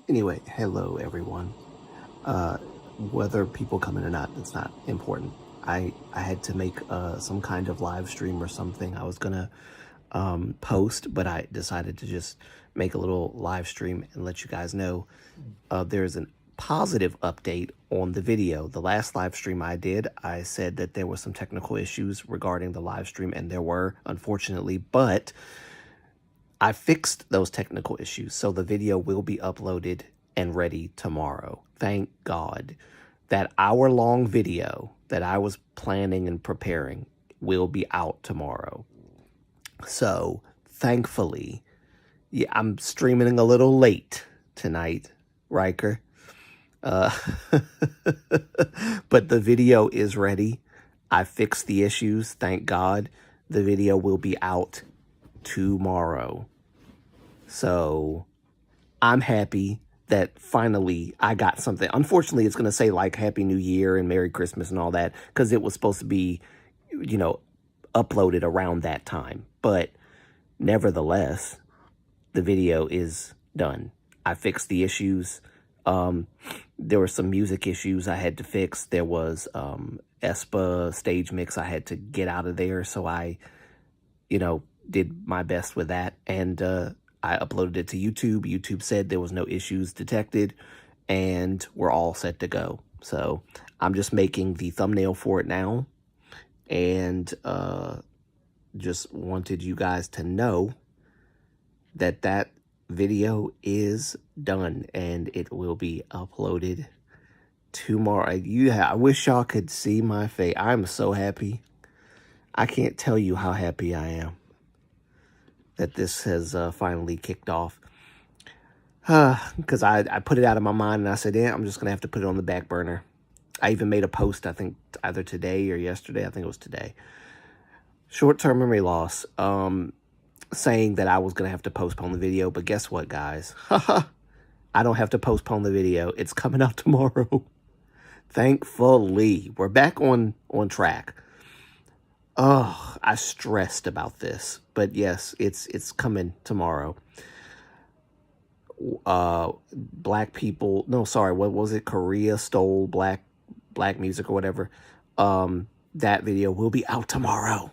Anyway, hello everyone. Whether people come in or not, it's not important. I had to make some kind of live stream or something. I was gonna post, but I decided to just make a little live stream and let you guys know there's a positive update on the video. The last live stream I did, I said that there were some technical issues regarding the live stream, and there were, unfortunately, but I fixed those technical issues, so the video will be uploaded and ready tomorrow. Thank God. That hour-long video that I was planning and preparing will be out tomorrow. So, thankfully, yeah, I'm streaming a little late tonight, Riker. But the video is ready. I fixed the issues, thank God. The video will be out tomorrow. So I'm happy that finally I got something. Unfortunately, it's going to say like Happy New Year and Merry Christmas and all that, because it was supposed to be, you know, uploaded around that time. But nevertheless, the video is done. I fixed the issues. There were some music issues I had to fix. There was ESPA stage mix I had to get out of there. So I, you know, did my best with that. And I uploaded it to YouTube. YouTube said there was no issues detected, and we're all set to go. So I'm just making the thumbnail for it now, and just wanted you guys to know that that video is done, and it will be uploaded tomorrow. I wish y'all could see my face. I'm so happy. I can't tell you how happy I am that this has finally kicked off. Because I put it out of my mind, and I said, yeah, I'm just going to have to put it on the back burner. I even made a post, I think, either today or yesterday. I think it was today. Short-term memory loss. Saying that I was going to have to postpone the video. But guess what, guys? I don't have to postpone the video. It's coming out tomorrow. Thankfully. We're back on track. Oh, I stressed about this, but yes, it's coming tomorrow. Black people, no, sorry, what was it? Korea stole black music or whatever. That video will be out tomorrow.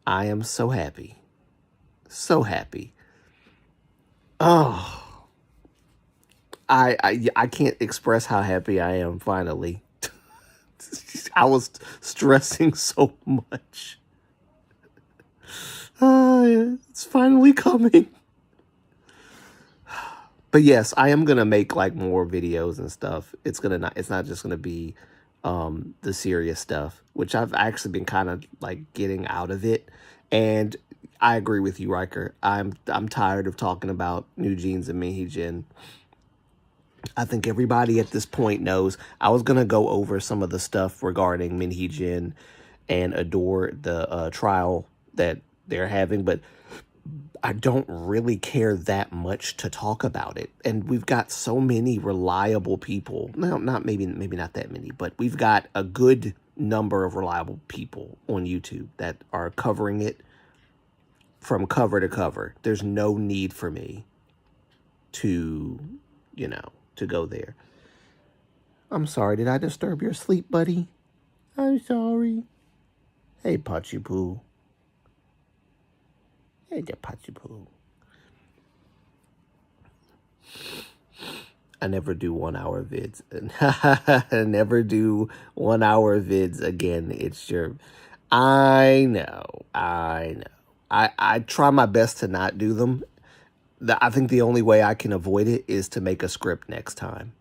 I am so happy. So happy. Oh, I can't express how happy I am finally. I was stressing so much. It's finally coming. But yes, I am gonna make like more videos and stuff. It's not just gonna be the serious stuff, which I've actually been kind of like getting out of it. And I agree with you, Riker. I'm tired of talking about New Jeans and Minhee. I think everybody at this point knows. I was going to go over some of the stuff regarding Minhee and Adore, the trial that they're having, but I don't really care that much to talk about it. And we've got so many reliable people. No, maybe not that many, but we've got a good number of reliable people on YouTube that are covering it from cover to cover. There's no need for me to, you know, to go there. I'm sorry, did I disturb your sleep, buddy? I'm sorry. Hey, Pachi Poo. Hey, there, Pachi Poo. I never do 1 hour vids. I never do 1 hour vids again. It's your... I know. I try my best to not do them. I think the only way I can avoid it is to make a script next time.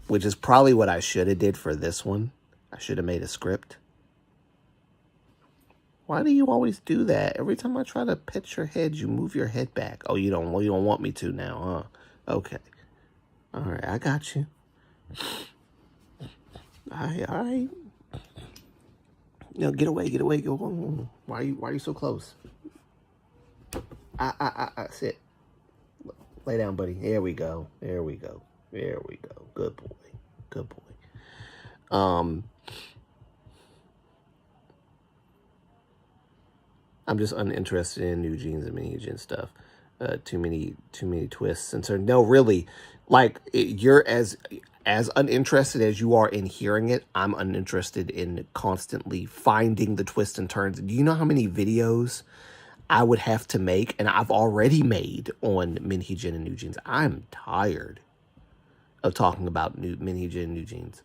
Which is probably what I should have did for this one. I should have made a script. Why do you always do that? Every time I try to pet your head, you move your head back. Oh, you don't want me to now, huh? Okay. All right, I got you. All right. No, get away. Go. Why are you so close? Sit. Lay down, buddy. There we go. Good boy. I'm just uninterested in new jeans and mini jeans stuff. Too many twists and so no, really, like you're as uninterested as you are in hearing it. I'm uninterested in constantly finding the twists and turns. Do you know how many videos I would have to make, and I've already made on mini jeans and new jeans? I'm tired of talking about new mini jeans and new jeans.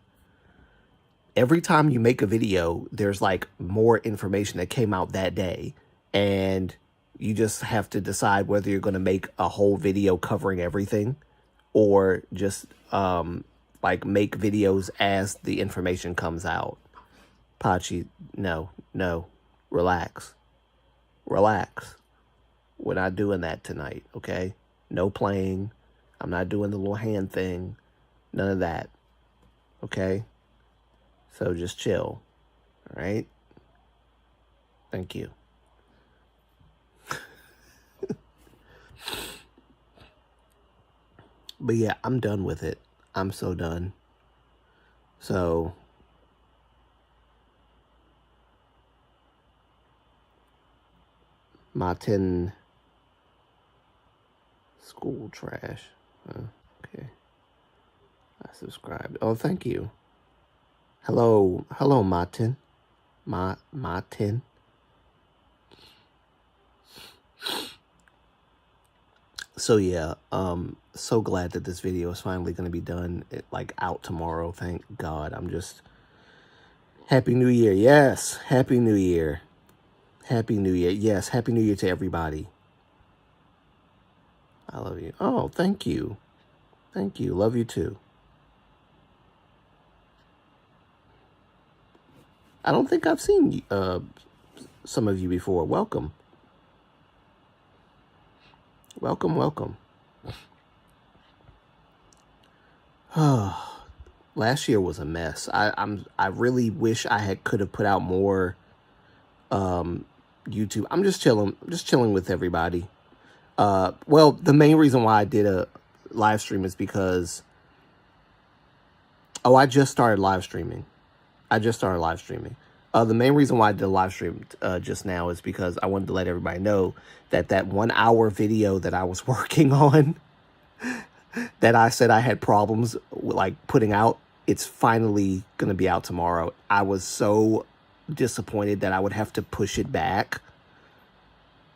Every time you make a video, there's like more information that came out that day, and you just have to decide whether you're going to make a whole video covering everything or just like make videos as the information comes out. Pachi, no, relax. We're not doing that tonight, okay? No playing. I'm not doing the little hand thing. None of that, okay? So just chill, all right? Thank you. But yeah, I'm done with it. I'm so done. So Martin school trash. Okay. I subscribed. Oh, thank you. Hello, Martin. Martin. So yeah, so glad that this video is finally going to be done, like out tomorrow. Thank God. I'm just Happy New Year. Yes, Happy New Year. Happy New Year. Yes, Happy New Year to everybody. I love you. Oh, thank you. Thank you. Love you too. I don't think I've seen some of you before. Welcome. Welcome. Last year was a mess. I really wish I could have put out more YouTube. I'm just chilling with everybody. Well, the main reason why I did a live stream is because I just started live streaming. The main reason why I did a live stream just now is because I wanted to let everybody know that 1 hour video that I was working on, that I said I had problems with, like, putting out, it's finally going to be out tomorrow. I was so disappointed that I would have to push it back.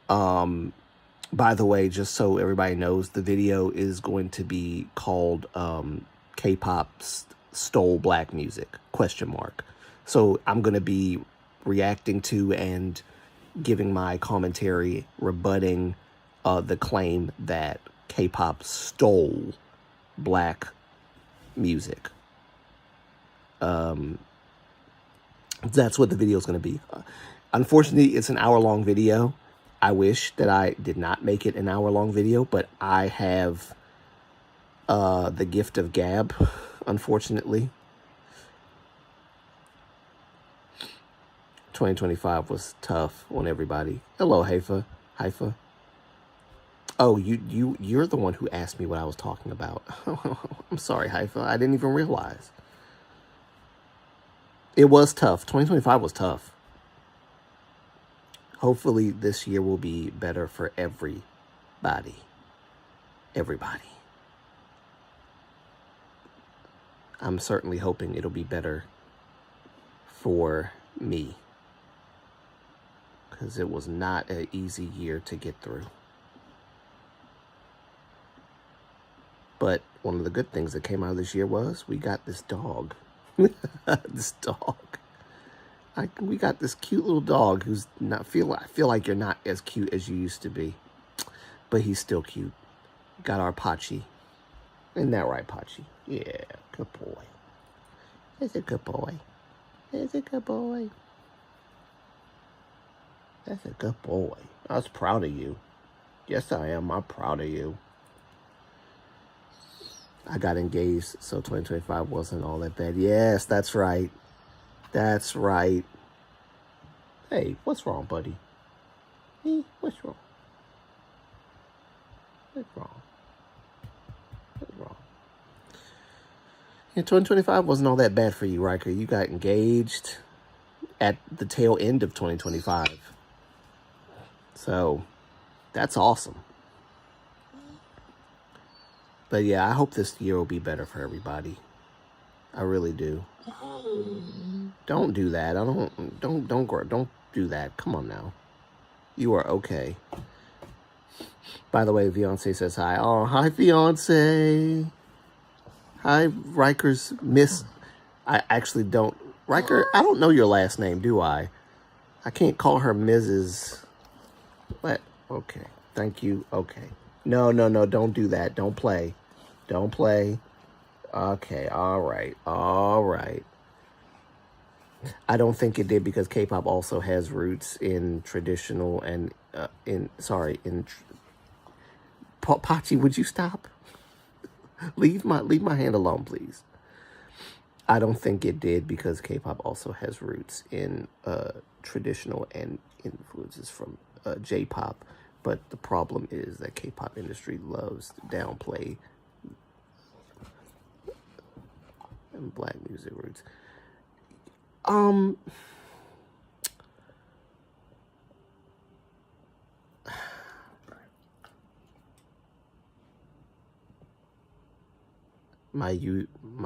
By the way, just so everybody knows, the video is going to be called K-pop stole black music, ? So I'm going to be reacting to and giving my commentary rebutting the claim that K-pop stole black music. That's what the video is going to be. Unfortunately, it's an hour-long video. I wish that I did not make it an hour-long video, but I have the gift of gab, unfortunately. 2025 was tough on everybody. Hello, Haifa. Oh, you're the one who asked me what I was talking about. I'm sorry, Haifa. I didn't even realize. It was tough. 2025 was tough. Hopefully this year will be better for everybody. I'm certainly hoping it'll be better for me, because it was not an easy year to get through. But one of the good things that came out of this year was we got this dog. We got this cute little dog who's not I feel like you're not as cute as you used to be, but he's still cute. Got our Pachi. Isn't that right, Pachi? Yeah, good boy. That's a good boy. That's a good boy. That's a good boy. I was proud of you. Yes, I am. I'm proud of you. I got engaged, so 2025 wasn't all that bad. Yes, that's right. That's right. Hey, what's wrong, buddy? Hey, what's wrong? What's wrong? Yeah, 2025 wasn't all that bad for you, Riker. You got engaged at the tail end of 2025. So that's awesome. But yeah, I hope this year will be better for everybody. I really do. Don't do that. Don't do that. Come on now. You are okay. By the way, Beyonce says hi. Oh, hi, Beyonce. Hi, Riker's Miss. I actually don't. Riker, I don't know your last name, do I? I can't call her Mrs. What? Okay. Thank you. Okay. No. Don't do that. Don't play. Don't play. Okay. All right. I don't think it did because K-pop also has roots in traditional and Pachi, would you stop? Leave my hand alone, please. I don't think it did because K-pop also has roots in traditional and influences from J-pop. But the problem is that K-pop industry loves to downplay black music roots. My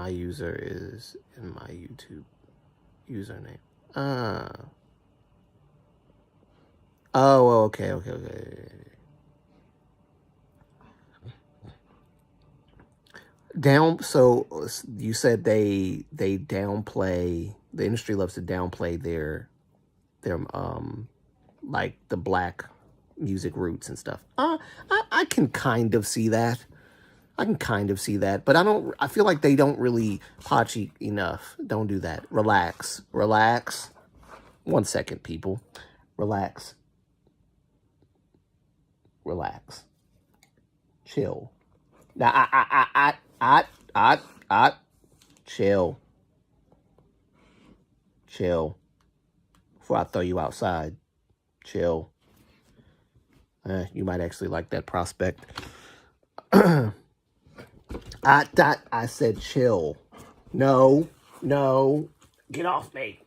user is in my YouTube username. Oh, okay. So you said they downplay, the industry loves to downplay their like the black music roots and stuff. I can kind of see that. But I feel like they don't really Pachi enough. Don't do that. Relax. 1 second, people. Relax. Chill. Now, chill. Before I throw you outside. Chill. You might actually like that prospect. I said chill. No. Get off me.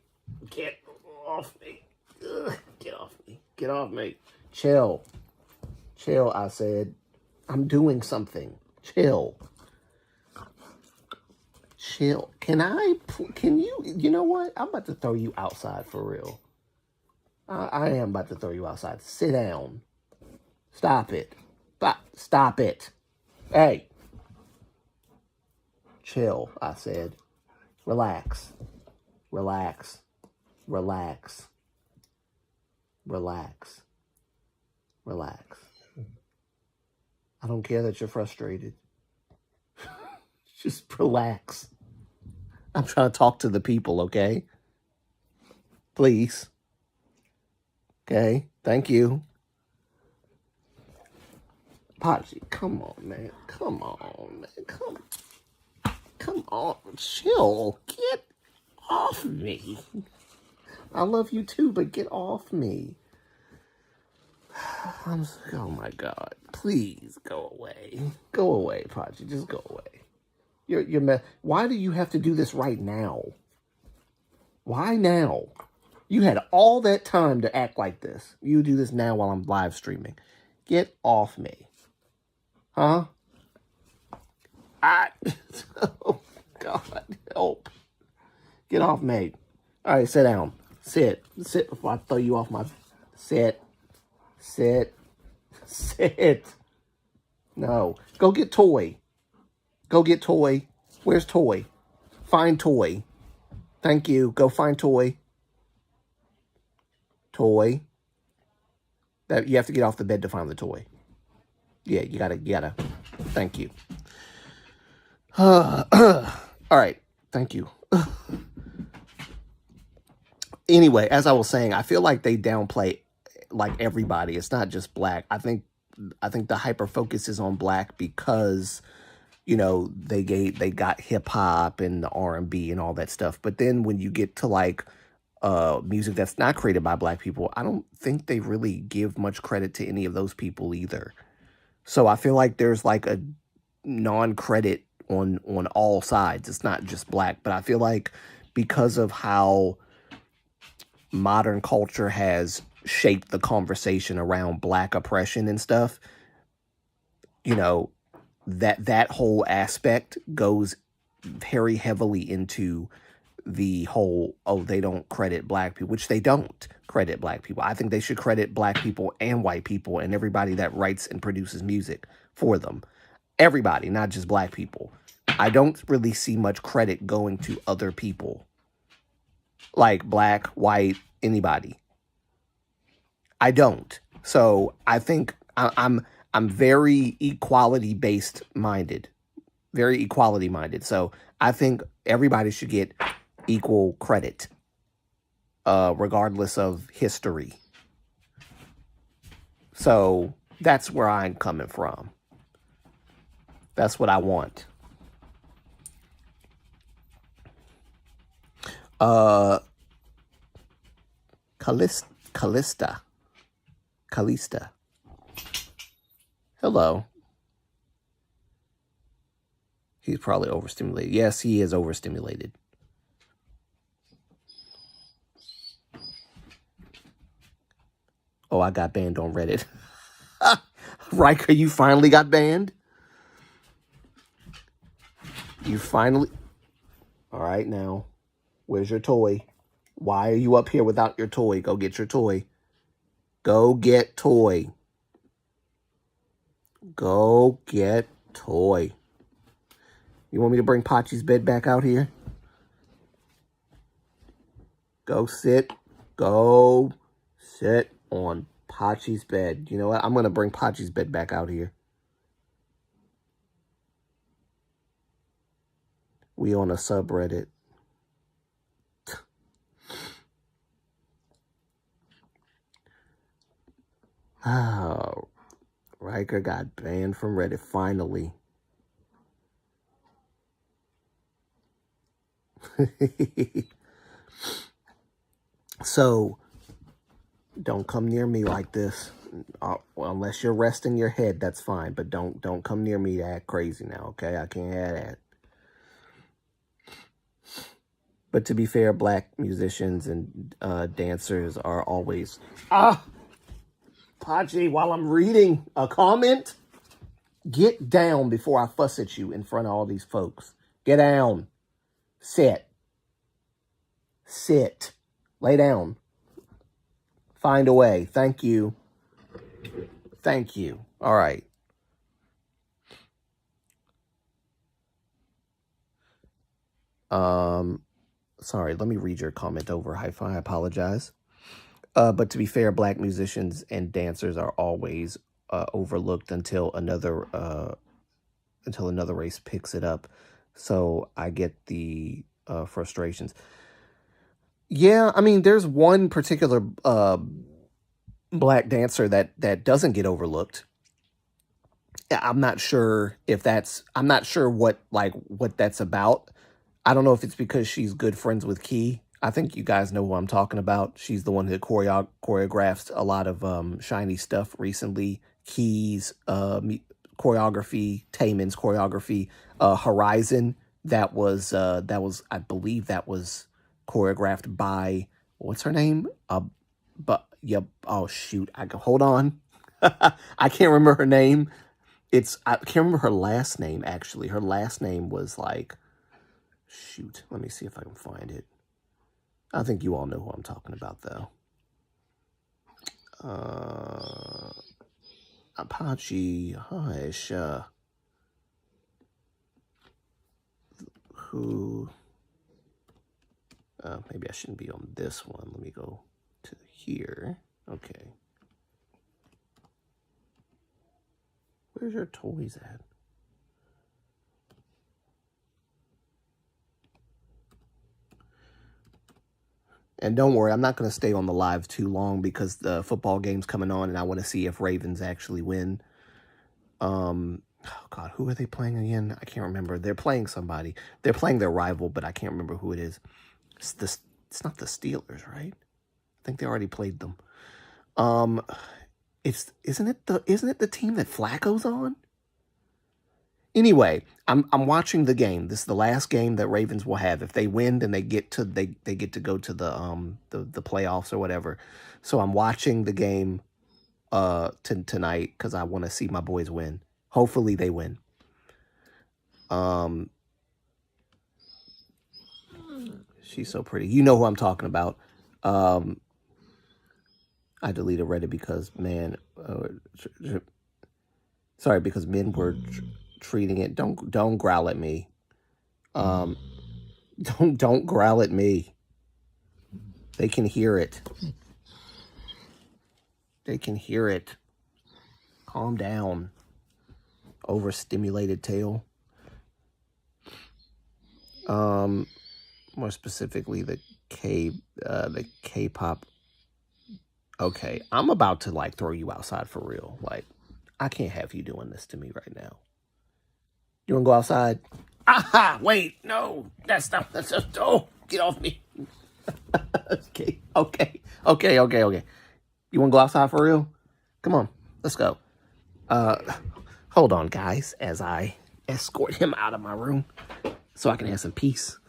Get off me. Ugh, get off me. Chill, I said. I'm doing something. Chill. Can you know what? I'm about to throw you outside for real. I am about to throw you outside. Sit down. Stop it. Stop it. Hey. Chill, I said. Relax. I don't care that you're frustrated. Just relax. I'm trying to talk to the people, okay? Please. Okay, thank you. Pachi, come on, man. Come on, chill. Get off me. I love you too, but get off me. Oh my God. Please go away. Go away, Pachi. Just go away. Why do you have to do this right now? Why now? You had all that time to act like this. You do this now while I'm live streaming. Get off me. Huh? Oh, God, help. Get off me. All right, sit down. Sit before I throw you off my... Sit. No. Go get Toy. Where's Toy? Find Toy. Thank you. Go find Toy. That you have to get off the bed to find the toy. Yeah, you gotta. Thank you. All right. Thank you. Anyway, as I was saying, I feel like they downplay like everybody. It's not just black. I think the hyper focus is on black because, you know, they got hip hop and the R&B and all that stuff. But then when you get to like music that's not created by black people, I don't think they really give much credit to any of those people either. So I feel like there's like a non-credit on all sides. It's not just black, but I feel like because of how modern culture has shaped the conversation around black oppression and stuff, you know, that whole aspect goes very heavily into the whole, oh, they don't credit black people, which they don't credit black people. I think they should credit black people and white people and everybody that writes and produces music for them. Everybody, not just black people. I don't really see much credit going to other people, like black, white, anybody. I don't. So I think I'm very equality based minded, very equality minded. So I think everybody should get equal credit, regardless of history. So that's where I'm coming from. That's what I want. Callista. Hello. He's probably overstimulated. Yes, he is overstimulated. Oh, I got banned on Reddit. Riker, you finally got banned? You finally... All right, now. Where's your toy? Why are you up here without your toy? Go get your toy. Go get toy. Go get toy. You want me to bring Pachi's bed back out here? Go sit. Go sit on Pachi's bed. You know what? I'm going to bring Pachi's bed back out here. We on a subreddit. Oh, Riker got banned from Reddit finally. So, don't come near me like this. Well, unless you're resting your head, that's fine. But don't come near me to act crazy now, okay? I can't have that. But to be fair, black musicians and dancers are always... Pachi, while I'm reading a comment, get down before I fuss at you in front of all these folks. Get down. Sit. Sit. Lay down. Find a way. Thank you. Thank you. All right. Sorry, let me read your comment over. Hi-Fi, I apologize. But to be fair, black musicians and dancers are always overlooked until another race picks it up. So I get the frustrations. Yeah, I mean, there's one particular black dancer that doesn't get overlooked. I'm not sure if that's... I'm not sure what that's about. I don't know if it's because she's good friends with Key. I think you guys know who I'm talking about. She's the one that choreographed a lot of Shiny stuff recently. Key's choreography, Taemin's choreography, Horizon. That was I believe that was choreographed by, what's her name? But yep. Oh shoot! Hold on. I can't remember her name. I can't remember her last name actually. Her last name was like, shoot. Let me see if I can find it. I think you all know who I'm talking about, though. Apache, hush. Who? Maybe I shouldn't be on this one. Let me go to here. Okay. Where's your toys at? And don't worry, I'm not going to stay on the live too long because the football game's coming on and I want to see if Ravens actually win. Oh God, who are they playing again? I can't remember. They're playing somebody. They're playing their rival, but I can't remember who it is. It's not the Steelers, right? I think they already played them. Isn't it the team that Flacco's on? Anyway, I'm watching the game. This is the last game that Ravens will have. If they win, then they get to go to the playoffs or whatever. So I'm watching the game tonight because I want to see my boys win. Hopefully they win. She's so pretty. You know who I'm talking about. I deleted Reddit because sorry, because men were treating it. Don't growl at me. Don't growl at me. They can hear it. They can hear it. Calm down. Overstimulated tail. More specifically, the K-pop. Okay, I'm about to like throw you outside for real. Like, I can't have you doing this to me right now. You wanna go outside? Aha! Wait, no, that's just get off me. Okay. You wanna go outside for real? Come on, let's go. Hold on, guys, as I escort him out of my room so I can have some peace.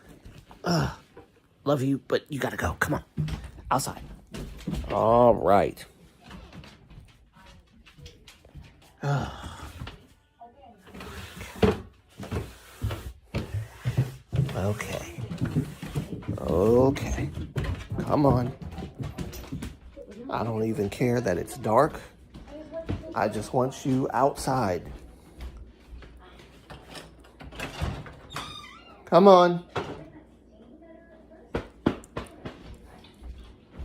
Love you, but you gotta go. Come on, outside. All right. Okay. Come on. I don't even care that it's dark. I just want you outside. Come on.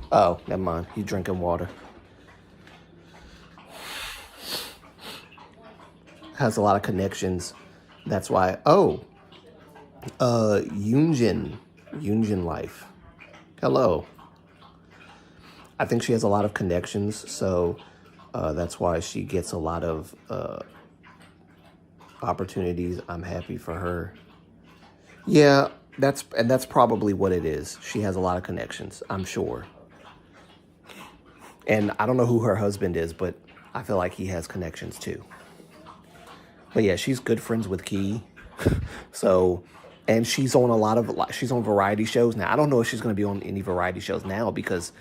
Oh, never mind. He's drinking water. Has a lot of connections. That's why. Oh, Yunjin life. Hello. I think she has a lot of connections, so that's why she gets a lot of opportunities. I'm happy for her. Yeah, that's probably what it is. She has a lot of connections, I'm sure. And I don't know who her husband is, but I feel like he has connections too. But yeah, she's good friends with Key. So, and she's on variety shows now. I don't know if she's going to be on any variety shows now because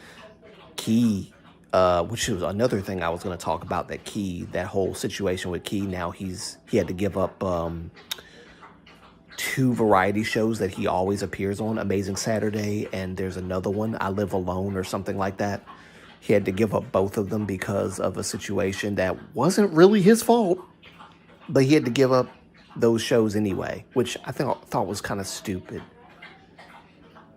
Key, which was another thing I was going to talk about, that whole situation with Key. Now he had to give up 2 variety shows that he always appears on, Amazing Saturday, and there's another one, I Live Alone or something like that. He had to give up both of them because of a situation that wasn't really his fault, but he had to give up those shows anyway, which I thought was kind of stupid.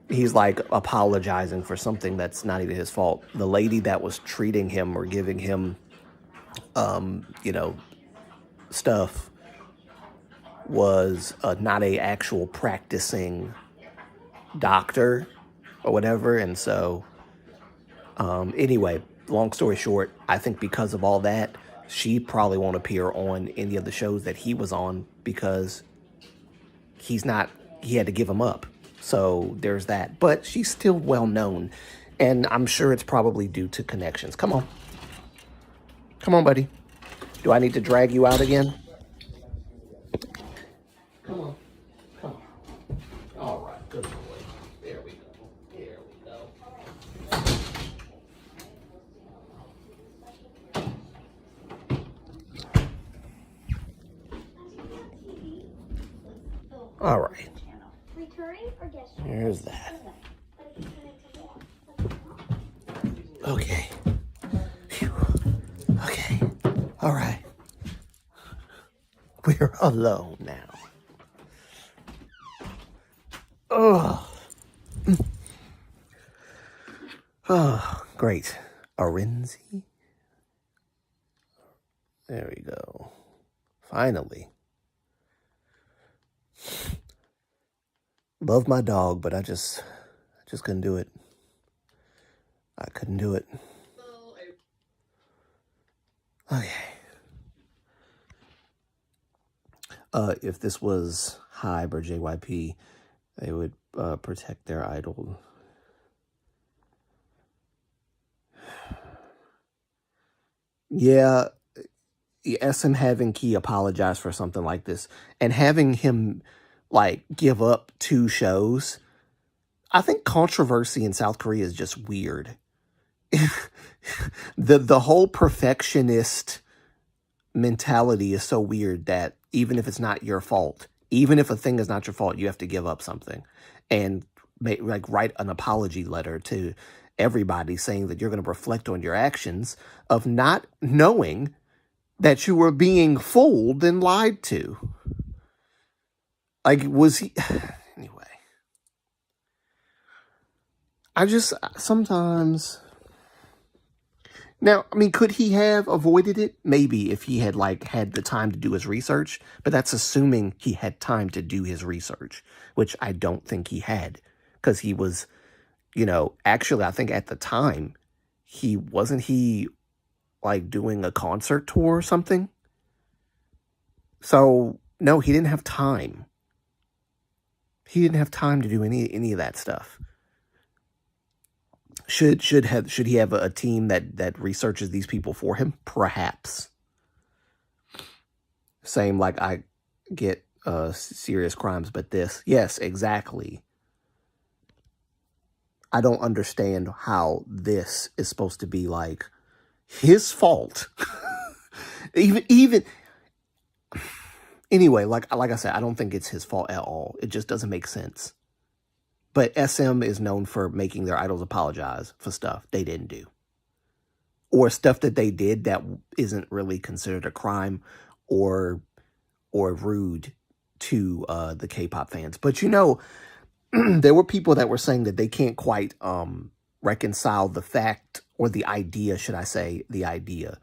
He's like apologizing for something that's not even his fault. The lady that was treating him or giving him, stuff was not a actual practicing doctor or whatever. And so, anyway, long story short, I think because of all that, she probably won't appear on any of the shows that he was on because he had to give them up. So there's that. But she's still well known. And I'm sure it's probably due to connections. Come on. Come on, buddy. Do I need to drag you out again? Come on. All right. Good boy. There we go. All right. Here's that. Okay. Phew. Okay. All right. We're alone now. Oh, great. Arenzi. There we go. Finally. Love my dog, but I just couldn't do it. I couldn't do it. Okay. If this was Hybe or JYP, they would protect their idol. Yeah, SM having Key apologize for something like this and having him like give up 2 shows. I think controversy in South Korea is just weird. The whole perfectionist mentality is so weird that even if it's not your fault, even if a thing is not your fault, you have to give up something and write an apology letter to everybody saying that you're going to reflect on your actions of not knowing that you were being fooled and lied to. Like, was he... Anyway. I just, sometimes... Now, I mean, could he have avoided it? Maybe, if he had, like, had the time to do his research. But that's assuming he had time to do his research, which I don't think he had. Because he was, you know, actually, I think at the time, wasn't he, like, doing a concert tour or something? So, no, he didn't have time. He didn't have time to do any of that stuff. Should he have a team that researches these people for him? Perhaps. Same like I get serious crimes, but this. Yes, exactly. I don't understand how this is supposed to be like his fault. even anyway, like I said, I don't think it's his fault at all. It just doesn't make sense. But SM is known for making their idols apologize for stuff they didn't do. Or stuff that they did that isn't really considered a crime or rude to the K-pop fans. But, you know, there were people that were saying that they can't quite reconcile the fact, or the idea, should I say, the idea,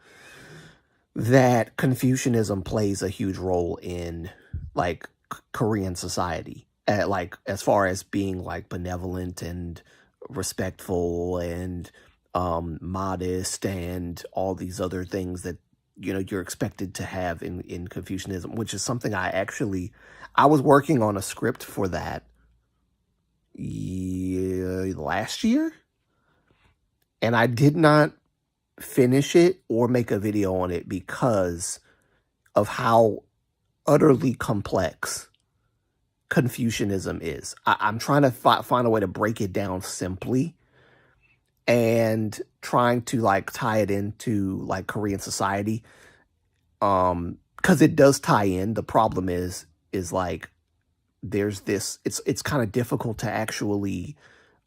that Confucianism plays a huge role in, like, Korean society. Like, as far as being, like, benevolent and respectful and modest and all these other things that, you know, you're expected to have in Confucianism, which is something I was working on a script for that last year, and I did not finish it or make a video on it because of how utterly complex Confucianism is. I'm trying to find a way to break it down simply and trying to like tie it into like Korean society. Because it does tie in. The problem is like there's this, it's kind of difficult to actually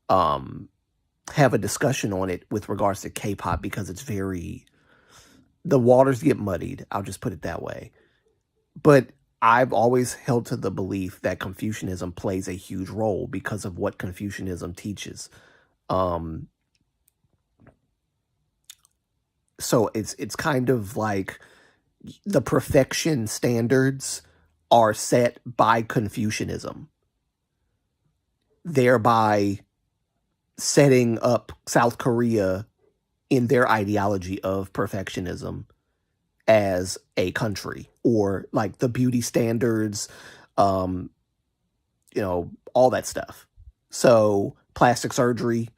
have a discussion on it with regards to K-pop because it's the waters get muddied. I'll just put it that way. But I've always held to the belief that Confucianism plays a huge role because of what Confucianism teaches. So it's kind of like the perfection standards are set by Confucianism, thereby setting up South Korea in their ideology of perfectionism as a country, or like the beauty standards, you know, all that stuff. So plastic surgery,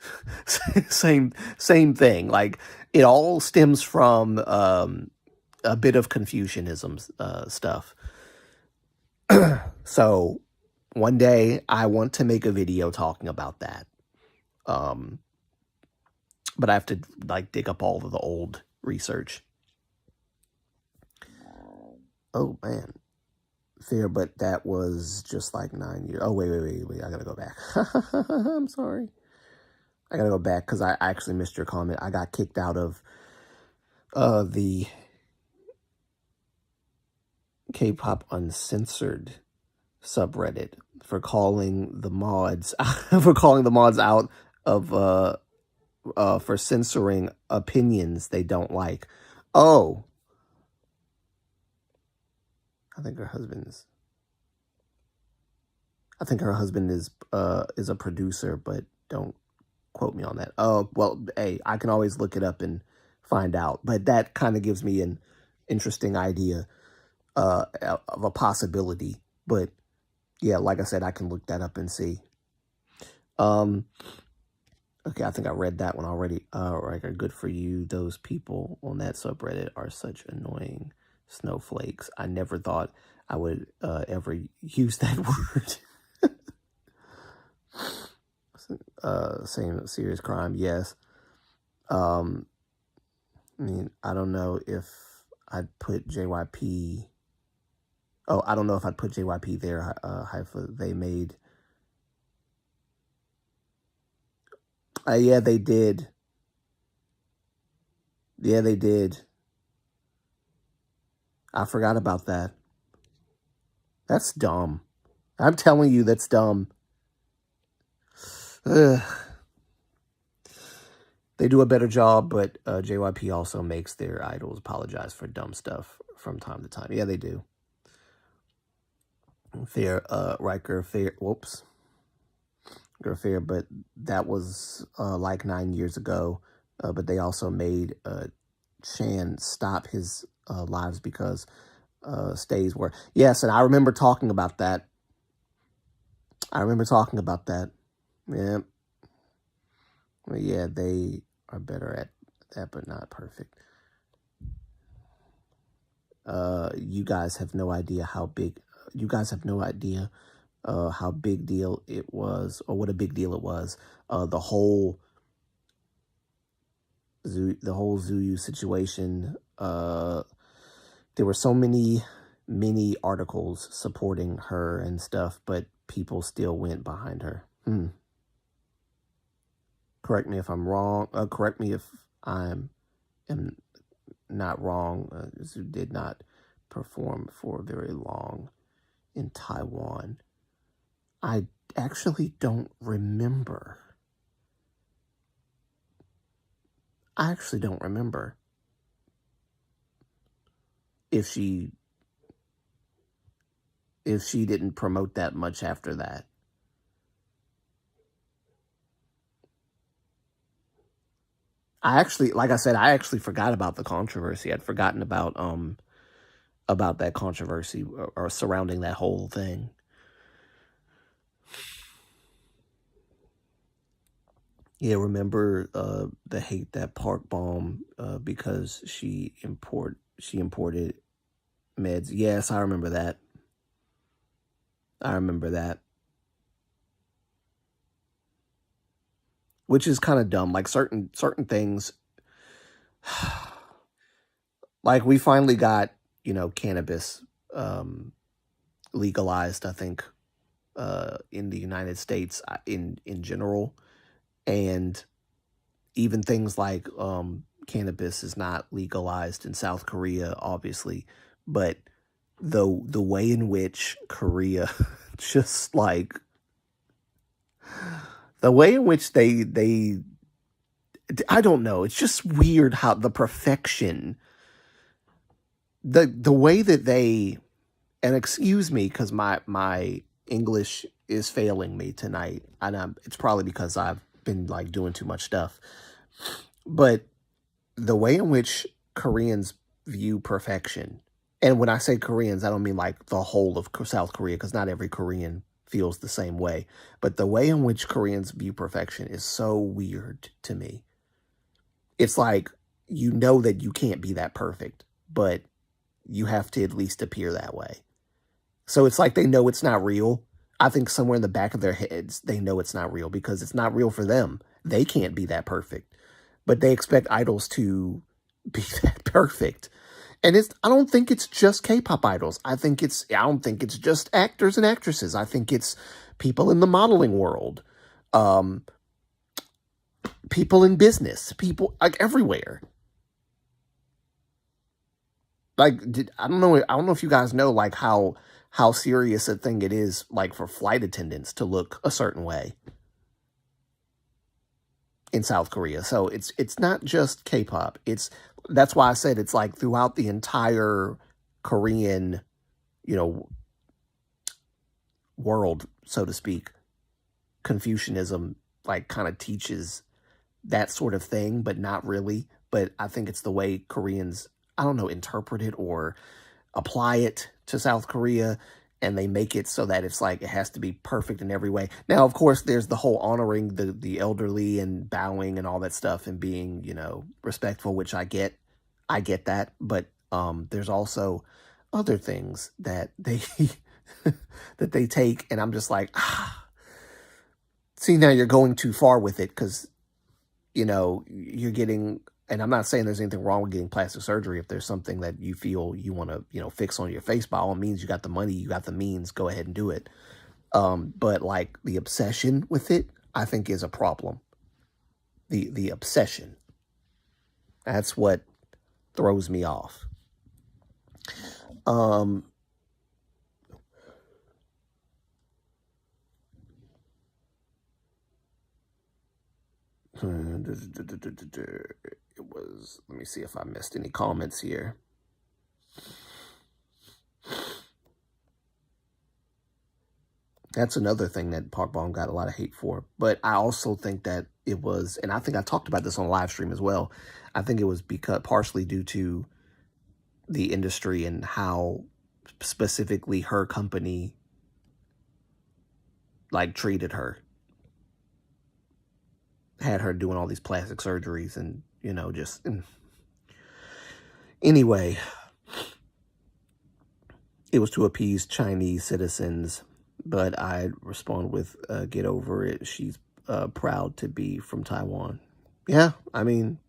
same thing. Like it all stems from a bit of Confucianism stuff. So one day I want to make a video talking about that. But I have to like dig up all of the old research. Oh man, fair, but that was just like 9 years. Oh wait, I gotta go back. I'm sorry. I gotta go back because I actually missed your comment. I got kicked out of the K-pop Uncensored subreddit for calling the mods out of for censoring opinions they don't like. Oh, I think her husband is a producer, but don't quote me on that. Oh, well, hey, I can always look it up and find out. But that kind of gives me an interesting idea of a possibility. But yeah, like I said, I can look that up and see. Okay, I think I read that one already. Right, good for you. Those people on that subreddit are such annoying Snowflakes. I never thought I would ever use that word. Same serious crime, yes. I mean, I don't know if I'd put JYP. Oh, I don't know if I'd put JYP there. Haifa, they made. Yeah, they did. Yeah, they did. I forgot about that. That's dumb. I'm telling you, that's dumb. Ugh. They do a better job, but JYP also makes their idols apologize for dumb stuff from time to time. Yeah, they do. Riker Fair, whoops. Fair, but that was like 9 years ago. But they also made Chan stop his lives because stays were. Yes, and I remember talking about that. Yeah. Well, yeah, they are better at that, but not perfect. You guys have no idea how big. You guys have no idea how big deal it was, or what a big deal it was. The whole Zuyu situation. There were so many articles supporting her and stuff, but people still went behind her. Correct me if I'm wrong. Correct me if am not wrong. Zhu did not perform for very long in Taiwan. I actually don't remember. If she didn't promote that much after that. Like I said, I actually forgot about the controversy. I'd forgotten about that controversy or surrounding that whole thing. Yeah, remember the hate that Park bomb because she imported meds. Yes, I remember that. Which is kind of dumb. Like certain things, like we finally got, cannabis legalized, I think, in the United States in general. And even things like cannabis is not legalized in South Korea, obviously, but the way in which Korea just like the way in which they I don't know, it's just weird how the perfection, the way that they, and excuse me because my English is failing me tonight, and it's probably because I've been like doing too much stuff, but the way in which Koreans view perfection, and when I say Koreans, I don't mean like the whole of South Korea, because not every Korean feels the same way, but the way in which Koreans view perfection is so weird to me. It's like, that you can't be that perfect, but you have to at least appear that way. So it's like they know it's not real. I think somewhere in the back of their heads, they know it's not real because it's not real for them. They can't be that perfect, but they expect idols to be that perfect. And I don't think it's just K-pop idols. I don't think it's just actors and actresses. I think it's people in the modeling world, people in business, people like everywhere. Like, I don't know if you guys know like how serious a thing it is, like for flight attendants to look a certain way in South Korea. So it's not just K-pop. That's why I said it's like throughout the entire Korean, world, so to speak. Confucianism like kind of teaches that sort of thing, but not really. But I think it's the way Koreans, I don't know, interpret it or apply it to South Korea, and they make it so that it's like it has to be perfect in every way. Now, of course, there's the whole honoring the elderly and bowing and all that stuff and being, respectful, which I get that, but There's also other things that they that they take, and I'm just like, see, now you're going too far with it because you're getting. And I'm not saying there's anything wrong with getting plastic surgery. If there's something that you feel you want to, fix on your face, by all means, you got the money, you got the means, go ahead and do it. But like the obsession with it, I think is a problem. The obsession. That's what throws me off. It was, let me see if I missed any comments here. That's another thing that Park Bom got a lot of hate for. But I also think that it was, and I think I talked about this on live stream as well. I think it was because partially due to the industry and how specifically her company like treated her. Had her doing all these plastic surgeries and, anyway, it was to appease Chinese citizens, but I respond with, get over it. She's proud to be from Taiwan. Yeah, I mean,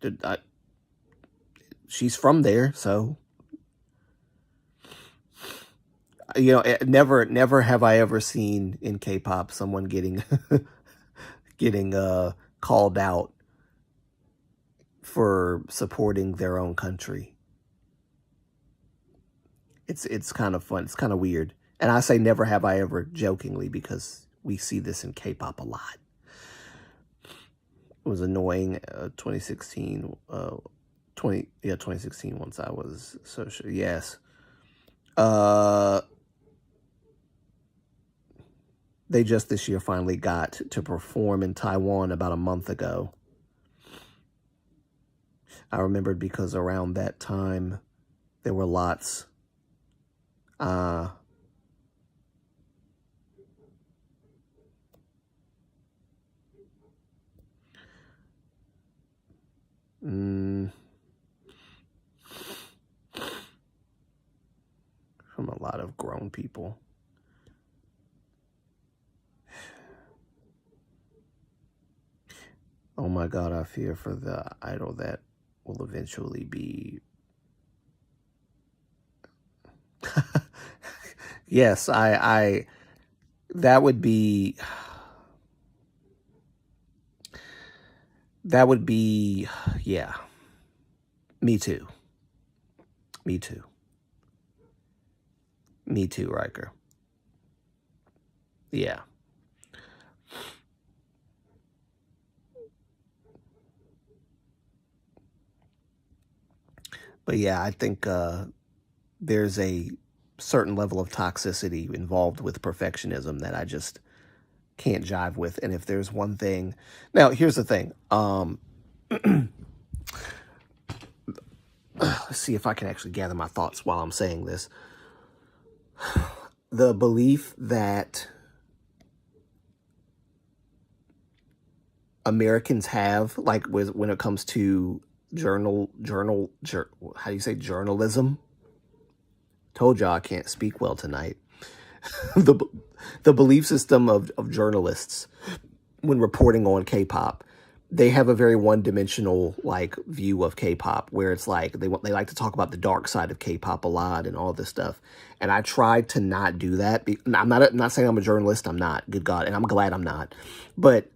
she's from there, so, never have I ever seen in K-pop someone getting called out for supporting their own country. It's kind of fun. It's kind of weird. And I say never have I ever jokingly because we see this in K-pop a lot. It was annoying. 2016, 2016 once I was social. Yes. They just this year finally got to perform in Taiwan about a month ago. I remembered because around that time, there were lots. From a lot of grown people. Oh my God, I fear for the idol that will eventually be. Yes, that would be, yeah. Me too. Me too. Me too, Riker. Yeah. But yeah, I think there's a certain level of toxicity involved with perfectionism that I just can't jive with. And if there's one thing, now here's the thing. Let's see if I can actually gather my thoughts while I'm saying this. The belief that Americans have, like when it comes to how do you say journalism? Told y'all I can't speak well tonight. the belief system of journalists when reporting on K-pop, they have a very one-dimensional like view of K-pop, where it's like they like to talk about the dark side of K-pop a lot and all this stuff. And I tried to not do that. I'm not saying I'm a journalist. I'm not. Good God, and I'm glad I'm not. But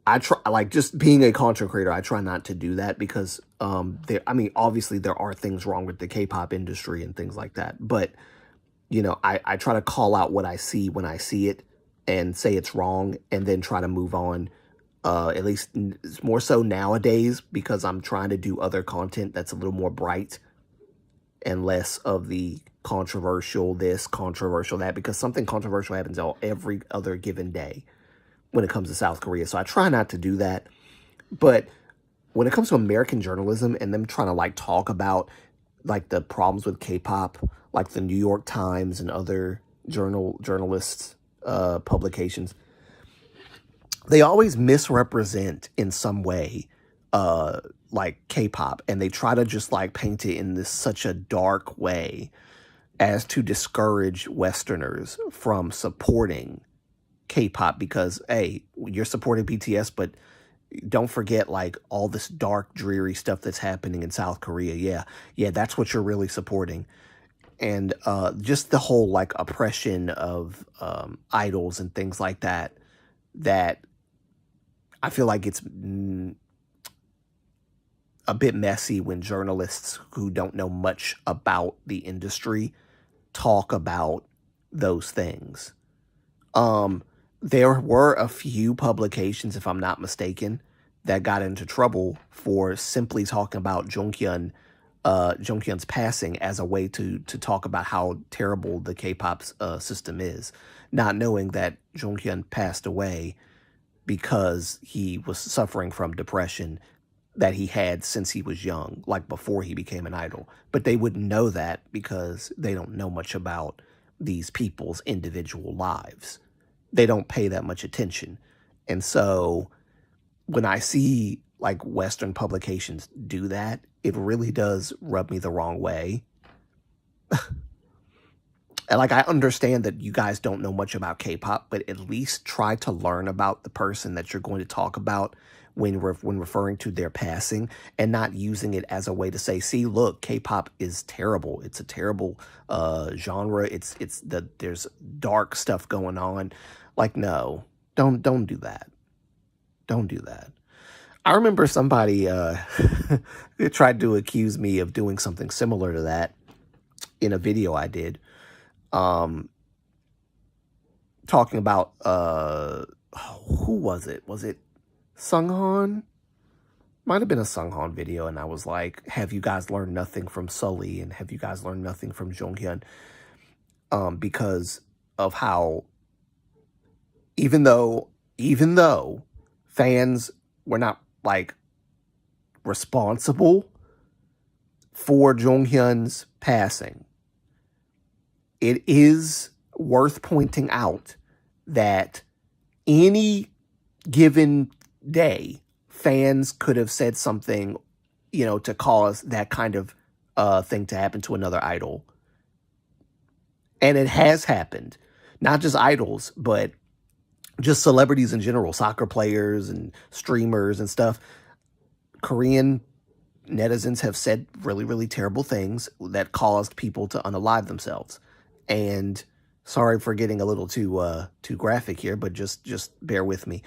I try, like, just being a content creator, I try not to do that because obviously there are things wrong with the K-pop industry and things like that. But I try to call out what I see when I see it and say it's wrong, and then try to move on. At least more so nowadays, because I'm trying to do other content that's a little more bright and less of the controversial this, controversial that, because something controversial happens every other given day when it comes to South Korea. So I try not to do that. But when it comes to American journalism and them trying to like talk about like the problems with K-pop, like the New York Times and other journalists publications, they always misrepresent in some way like K-pop, and they try to just like paint it in this such a dark way as to discourage Westerners from supporting K-pop because, hey, you're supporting BTS, but don't forget like all this dark, dreary stuff that's happening in South Korea. Yeah, that's what you're really supporting. And just the whole like oppression of idols and things like that, that I feel like it's a bit messy when journalists who don't know much about the industry talk about those things. There were a few publications, if I'm not mistaken, that got into trouble for simply talking about Jonghyun's passing as a way to talk about how terrible the K-pop system is, not knowing that Jonghyun passed away because he was suffering from depression that he had since he was young, like before he became an idol. But they wouldn't know that because they don't know much about these people's individual lives. They don't pay that much attention. And so when I see like Western publications do that, it really does rub me the wrong way. And like, I understand that you guys don't know much about K-pop, but at least try to learn about the person that you're going to talk about when referring to their passing, and not using it as a way to say, see, look, K-pop is terrible. It's a terrible genre. There's dark stuff going on. Like, no, don't do that. Don't do that. I remember somebody tried to accuse me of doing something similar to that in a video I did. Talking about who was it? Was it Sunghan? Might have been a Sunghan video, and I was like, have you guys learned nothing from Sully, and have you guys learned nothing from Jonghyun? Because of how even though fans were not like responsible for Jonghyun's passing, it is worth pointing out that any given day, fans could have said something, to cause that kind of thing to happen to another idol. And it has happened. Not just idols, but just celebrities in general, soccer players and streamers and stuff. Korean netizens have said really, really terrible things that caused people to unalive themselves. And sorry for getting a little too graphic here, but just bear with me.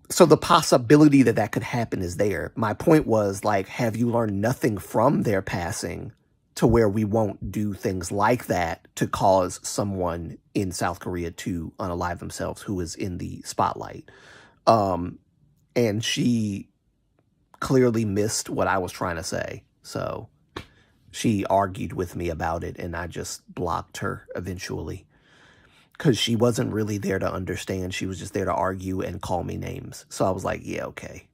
So the possibility that could happen is there. My point was, like, have you learned nothing from their passing to where we won't do things like that to cause someone in South Korea to unalive themselves who is in the spotlight? And she clearly missed what I was trying to say. So she argued with me about it, and I just blocked her eventually. Because she wasn't really there to understand. She was just there to argue and call me names. So I was like, yeah, okay.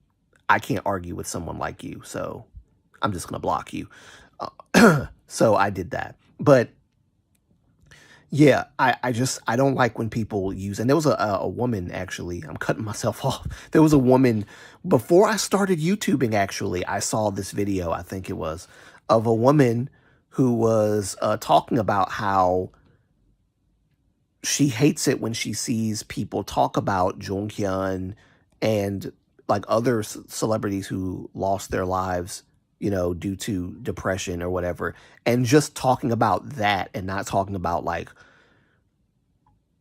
I can't argue with someone like you, so I'm just going to block you. So I did that. But yeah, I don't like when people use, and there was a woman, actually, I'm cutting myself off. There was a woman, before I started YouTubing, actually, I saw this video, I think it was, of a woman who was talking about how she hates it when she sees people talk about Jonghyun and like other celebrities who lost their lives, due to depression or whatever, and just talking about that and not talking about like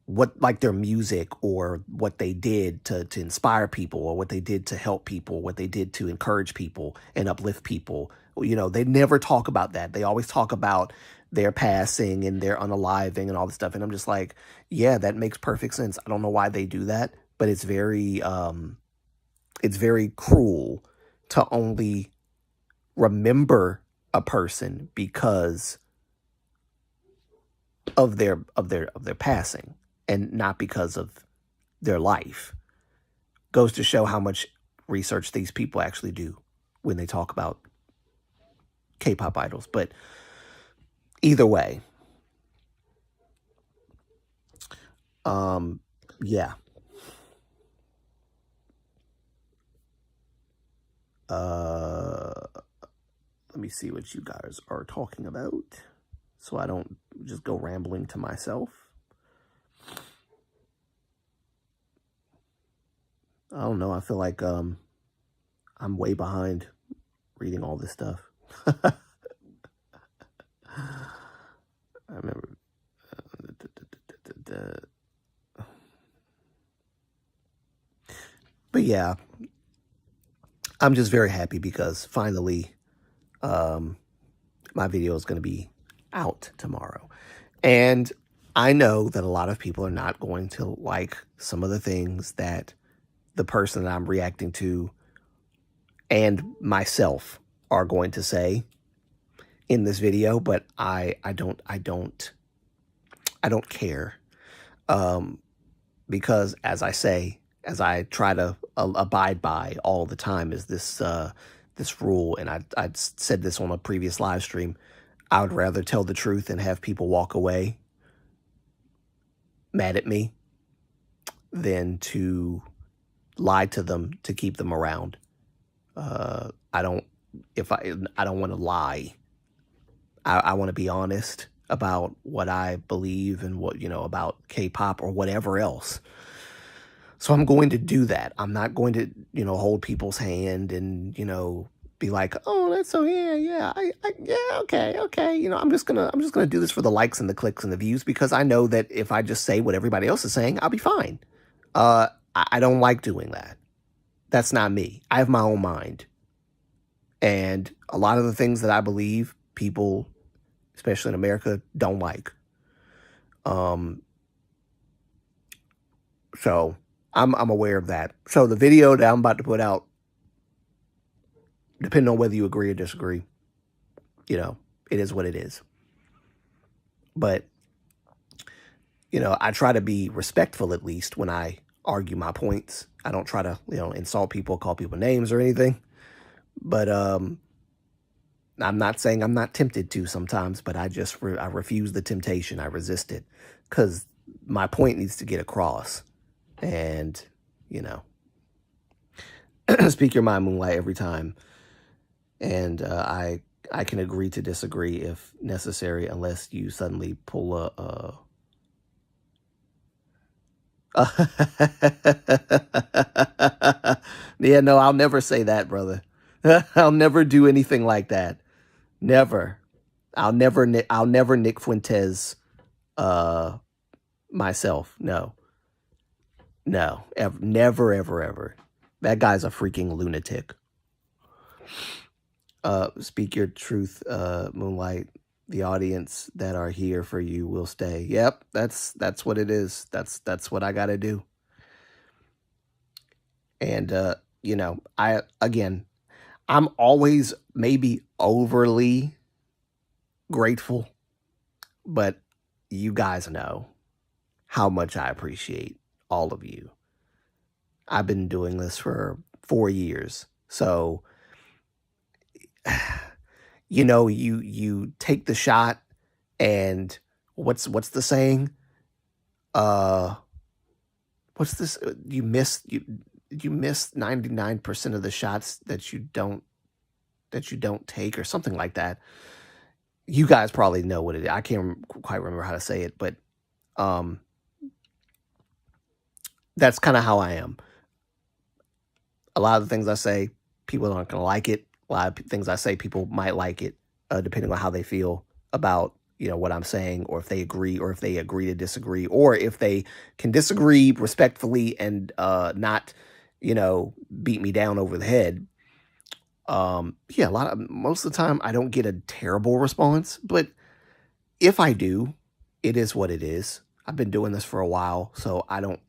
what, like, their music or what they did to inspire people, or what they did to help people, what they did to encourage people and uplift people. They never talk about that. They always talk about their passing and their unaliving and all this stuff. And I'm just like, yeah, that makes perfect sense. I don't know why they do that, but it's very cruel to only remember a person because of their passing, and not because of their life. Goes to show how much research these people actually do when they talk about K-pop idols. But either way, yeah. Let me see what you guys are talking about, so I don't just go rambling to myself. I don't know. I feel like I'm way behind reading all this stuff. I remember. But yeah, I'm just very happy because finally my video is going to be out tomorrow. And I know that a lot of people are not going to like some of the things that the person that I'm reacting to and myself are going to say in this video, but I don't care. Because as I try to abide by all the time is this rule, and I said this on a previous live stream, I would rather tell the truth and have people walk away mad at me than to lie to them to keep them around. I don't want to lie. I want to be honest about what I believe and what, about K-pop or whatever else. So I'm going to do that. I'm not going to, hold people's hand and, be like, oh, that's so, yeah, okay. I'm just gonna do this for the likes and the clicks and the views, because I know that if I just say what everybody else is saying, I'll be fine. I don't like doing that. That's not me. I have my own mind. And a lot of the things that I believe, people, especially in America, don't like. So I'm aware of that. So the video that I'm about to put out, depending on whether you agree or disagree, it is what it is. But, I try to be respectful, at least, when I argue my points. I don't try to, insult people, call people names or anything. But I'm not saying I'm not tempted to sometimes, but I refuse the temptation. I resist it because my point needs to get across. And, speak your mind, Moonlight, every time. And I can agree to disagree if necessary, unless you suddenly pull a yeah, no, I'll never say that, brother. I'll never do anything like that. Never. I'll never Nick Fuentes myself. No. Never, ever. That guy's a freaking lunatic. Speak your truth, Moonlight. The audience that are here for you will stay. Yep, that's what it is. That's what I got to do. And I'm always maybe overly grateful, but you guys know how much I appreciate all of you. I've been doing this for 4 years. So you take the shot, and what's the saying? What's this? You miss 99% of the shots that you don't take, or something like that. You guys probably know what it is. I can't quite remember how to say it, but that's kind of how I am. A lot of the things I say, people aren't going to like it. A lot of things I say, people might like it, depending on how they feel about, what I'm saying, or if they agree, or if they agree to disagree, or if they can disagree respectfully and not, beat me down over the head. Most of the time I don't get a terrible response, but if I do, it is what it is. I've been doing this for a while, so I don't,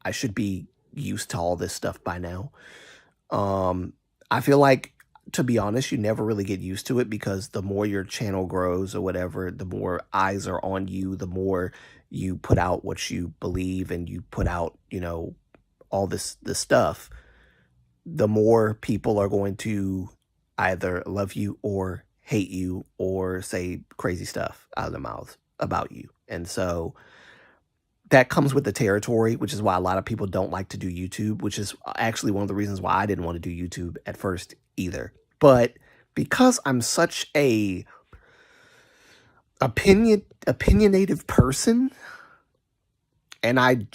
I should be used to all this stuff by now. I feel like, to be honest, you never really get used to it, because the more your channel grows or whatever, the more eyes are on you, the more you put out what you believe, and you put out, all this stuff, the more people are going to either love you or hate you or say crazy stuff out of their mouths about you. And so that comes with the territory, which is why a lot of people don't like to do YouTube, which is actually one of the reasons why I didn't want to do YouTube at first either. But because I'm such a opinionative person, and I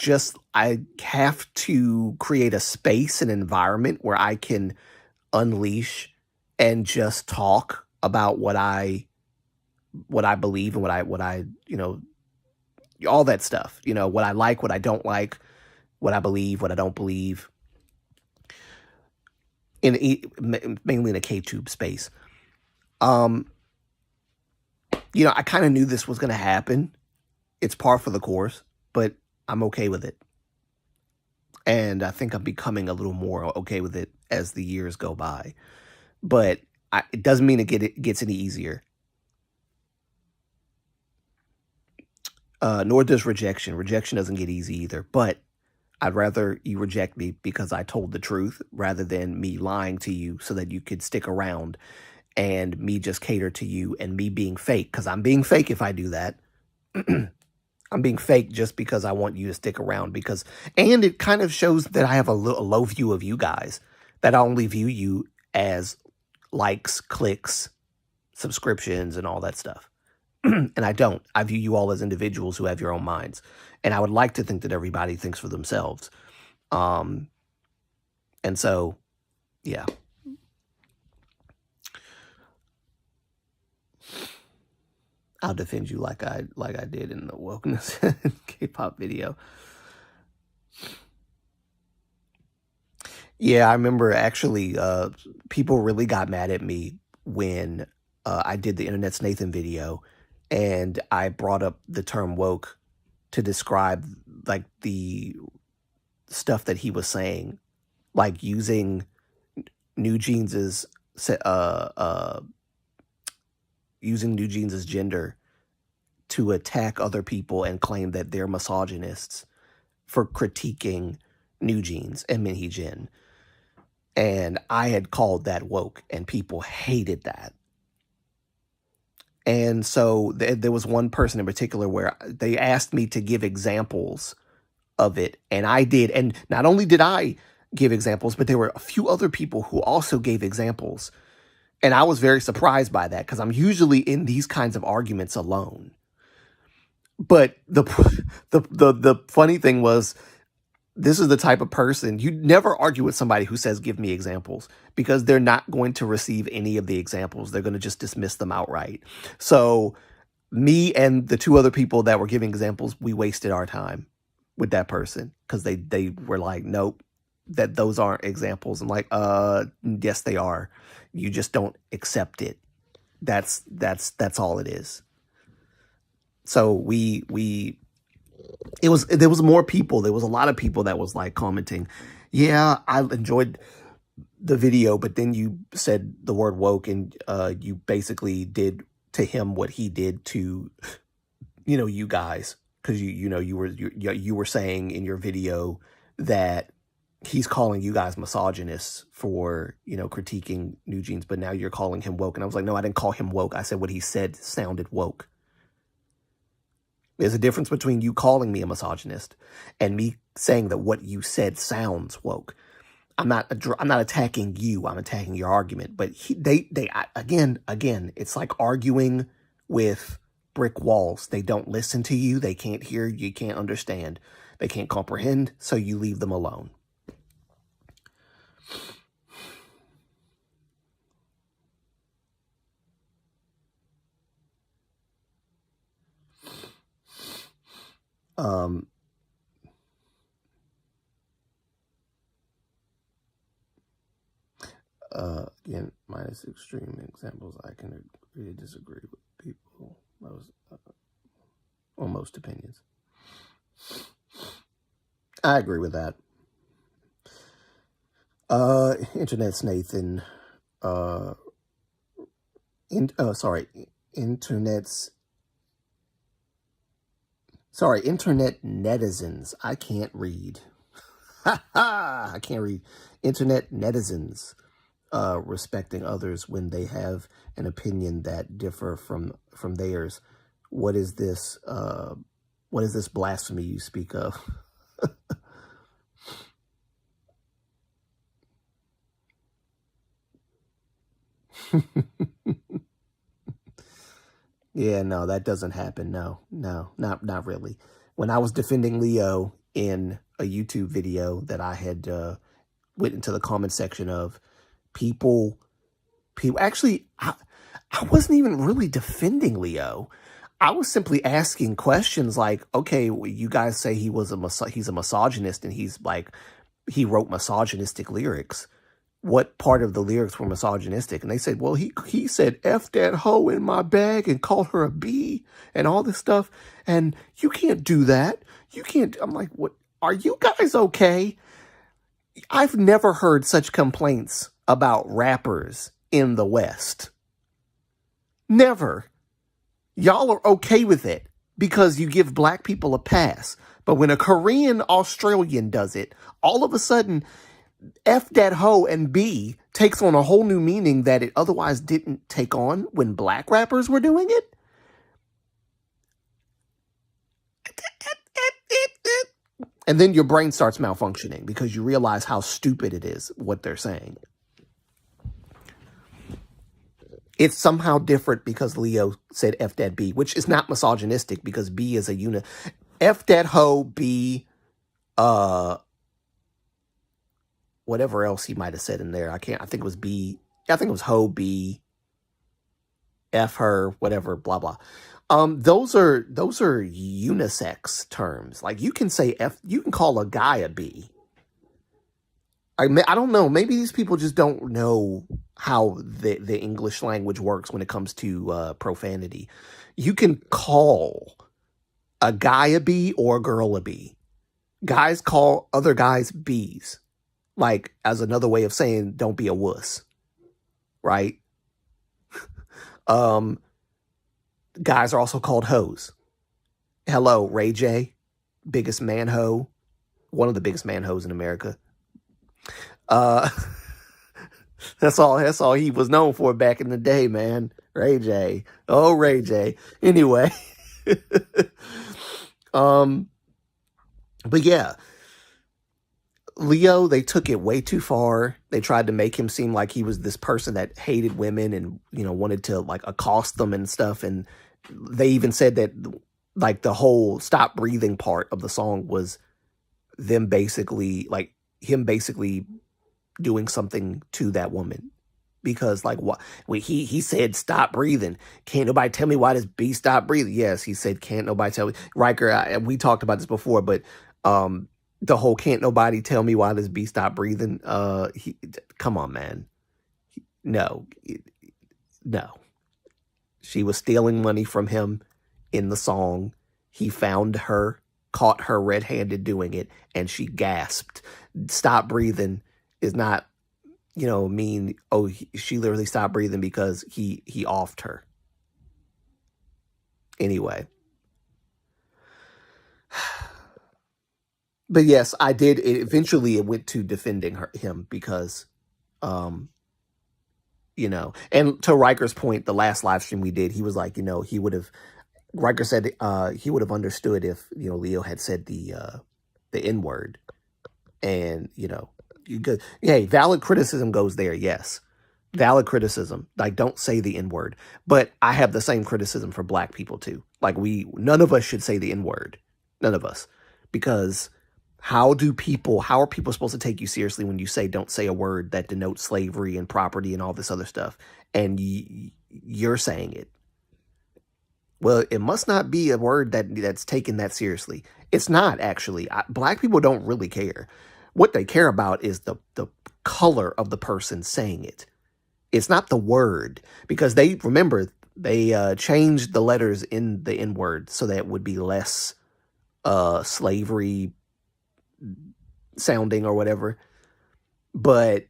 have to create a space, an environment where I can unleash and just talk about what I believe and what I all that stuff, what I like, what I don't like, what I believe, what I don't believe, mainly in a K-tube space. I kind of knew this was going to happen. It's par for the course, but I'm okay with it. And I think I'm becoming a little more okay with it as the years go by. But it doesn't mean it gets any easier. Nor does rejection. Rejection doesn't get easy either. But I'd rather you reject me because I told the truth rather than me lying to you so that you could stick around and me just cater to you and me being fake. Because I'm being fake if I do that. I'm being fake just because I want you to stick around. And it kind of shows that I have a low view of you guys. That I only view you as likes, clicks, subscriptions, and all that stuff. And I don't. I view you all as individuals who have your own minds. And I would like to think that everybody thinks for themselves. And so, yeah. I'll defend you like I did in the wokeness K-pop video. Yeah, I remember actually people really got mad at me when I did the Internet's Nathan video and I brought up the term woke to describe like the stuff that he was saying, like using New Jeans's gender to attack other people and claim that they're misogynists for critiquing New Jeans and Minhee Jin. And I had called that woke, and people hated that. And so there was one person in particular where they asked me to give examples of it, and I did. And not only did I give examples, but there were a few other people who also gave examples. And I was very surprised by that because I'm usually in these kinds of arguments alone. But the funny thing was, this is the type of person, you never argue with somebody who says, give me examples, because they're not going to receive any of the examples. They're going to just dismiss them outright. So me and the two other people that were giving examples, we wasted our time with that person because they were like, nope, that those aren't examples. I'm like, yes, they are. You just don't accept it. That's all it is. So there was more people. There was a lot of people that was like commenting, yeah, I enjoyed the video, but then you said the word woke and you basically did to him what he did to, you guys. Cause you were saying in your video that he's calling you guys misogynists for, critiquing New Jeans, but now you're calling him woke. And I was like, no, I didn't call him woke. I said what he said sounded woke. There's a difference between you calling me a misogynist and me saying that what you said sounds woke. I'm not attacking you. I'm attacking your argument. But again, it's like arguing with brick walls. They don't listen to you. They can't hear. You can't understand. They can't comprehend. So you leave them alone. Again, minus extreme examples, I can agree to disagree with people on most opinions. I agree with that. Internet's Nathan. Internet netizens. I can't read. I can't read. Internet netizens. Respecting others when they have an opinion that differ from theirs. What is this blasphemy you speak of? Yeah, no, that doesn't happen. No, no, not really. When I was defending Leo in a YouTube video that I had went into the comment section of, people actually, I wasn't even really defending Leo. I was simply asking questions like, okay, well, you guys say he's a misogynist and he's like, he wrote misogynistic lyrics. What part of the lyrics were misogynistic? And they said, well, he said F that hoe in my bag and called her a B and all this stuff. And you can't do that. You can't. I'm like, what? Are you guys okay? I've never heard such complaints about rappers in the West. Never. Y'all are okay with it because you give black people a pass. But when a Korean Australian does it, all of a sudden, F that hoe and B takes on a whole new meaning that it otherwise didn't take on when black rappers were doing it. And then your brain starts malfunctioning because you realize how stupid it is, what they're saying. It's somehow different because Leo said F that B, which is not misogynistic because B is a unit. F that hoe, B, whatever else he might have said in there. I think it was B. I think it was hoe, B, F her, whatever, blah, blah. Those are unisex terms. Like you can say F, you can call a guy a B. I don't know. Maybe these people just don't know how the English language works when it comes to profanity. You can call a guy a B or a girl a B. Guys call other guys Bs, like as another way of saying don't be a wuss, right? Guys are also called hoes. Hello, Ray J, biggest man hoe, one of the biggest man hoes in America. That's all he was known for back in the day, man. Ray J. Oh, Ray J. Anyway. But yeah, Leo, they took it way too far. They tried to make him seem like he was this person that hated women and, wanted to like accost them and stuff. And they even said that like the whole stop breathing part of the song was them basically like him basically doing something to that woman. Because like what he said, stop breathing. Can't nobody tell me why this B stop breathing. Yes, he said, can't nobody tell me. Riker, we talked about this before, but the whole can't nobody tell me why this B stop breathing. Come on, man. No. She was stealing money from him in the song. He found her, caught her red-handed doing it, and she gasped. Stop breathing is not, mean, she literally stopped breathing because he offed her. Anyway. But yes, I did. Eventually, it went to defending him because, and to Riker's point, the last live stream we did, he was like, he would have, Riker said he would have understood if, Leo had said the N-word. And, hey, valid criticism goes there, yes. Valid criticism. Like, don't say the N-word. But I have the same criticism for black people, too. Like, none of us should say the N-word. None of us. Because how are people supposed to take you seriously when you say don't say a word that denotes slavery and property and all this other stuff, and you're saying it? Well, it must not be a word that's taken that seriously. It's not, actually. Black people don't really care. What they care about is the color of the person saying it. It's not the word, because they changed the letters in the N-word so that it would be less slavery sounding or whatever. But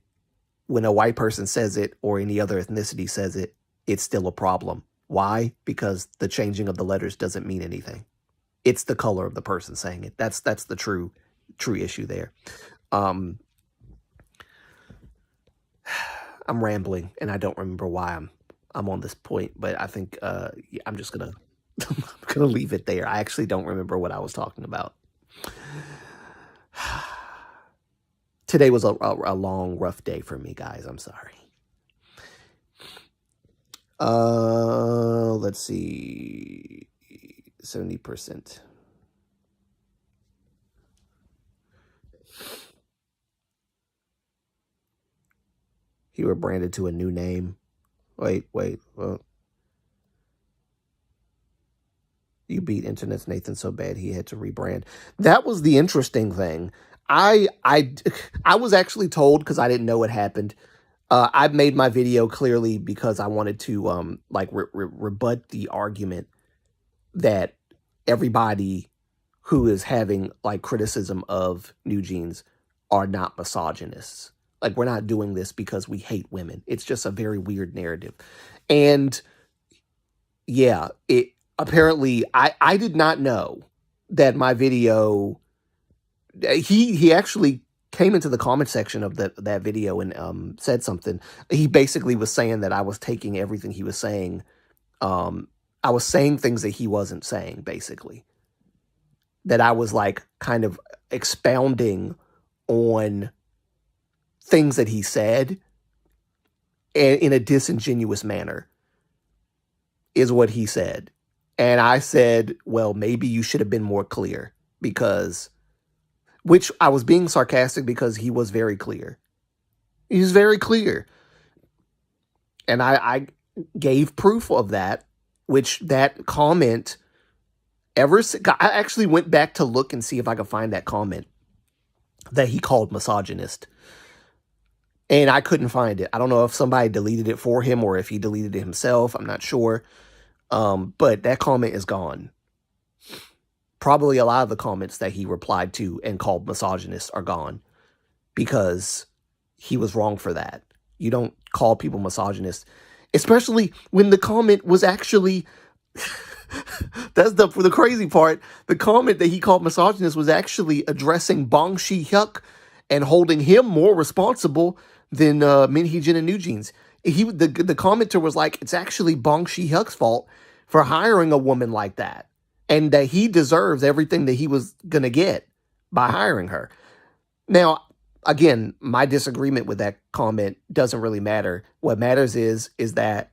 when a white person says it or any other ethnicity says it, it's still a problem. Why? Because the changing of the letters doesn't mean anything. It's the color of the person saying it. That's the true issue there. I'm rambling and I don't remember why I'm on this point, but I think I'm just gonna leave it there. I actually don't remember what I was talking about. Today was a long, rough day for me, guys. I'm sorry. Let's see, 70%. He rebranded to a new name. Wait. Well, you beat Internet's Nathan so bad he had to rebrand. That was the interesting thing. I was actually told, because I didn't know what happened. I made my video clearly because I wanted to like rebut the argument that everybody who is having like criticism of New Jeans are not misogynists. Like, we're not doing this because we hate women. It's just a very weird narrative. And yeah, it apparently I did not know that my video, he actually came into the comment section of that video and said something. He basically was saying that I was taking everything he was saying. I was saying things that he wasn't saying, basically. That I was like kind of expounding on things that he said in a disingenuous manner, is what he said. And I said, well, maybe you should have been more clear, because, which I was being sarcastic because he was very clear. He's very clear. And I gave proof of that, which that comment, I actually went back to look and see if I could find that comment that he called misogynist. And I couldn't find it. I don't know if somebody deleted it for him or if he deleted it himself. I'm not sure. But that comment is gone. Probably a lot of the comments that he replied to and called misogynist are gone, because he was wrong for that. You don't call people misogynist, especially when the comment was actually that's the crazy part. The comment that he called misogynist was actually addressing Bong Shi-hyuk and holding him more responsible than Min Hee-jin and New Jeans. The commenter was like, it's actually Bong Shi-hyuk's fault for hiring a woman like that, and that he deserves everything that he was going to get by hiring her. Now, again, my disagreement with that comment doesn't really matter. What matters is that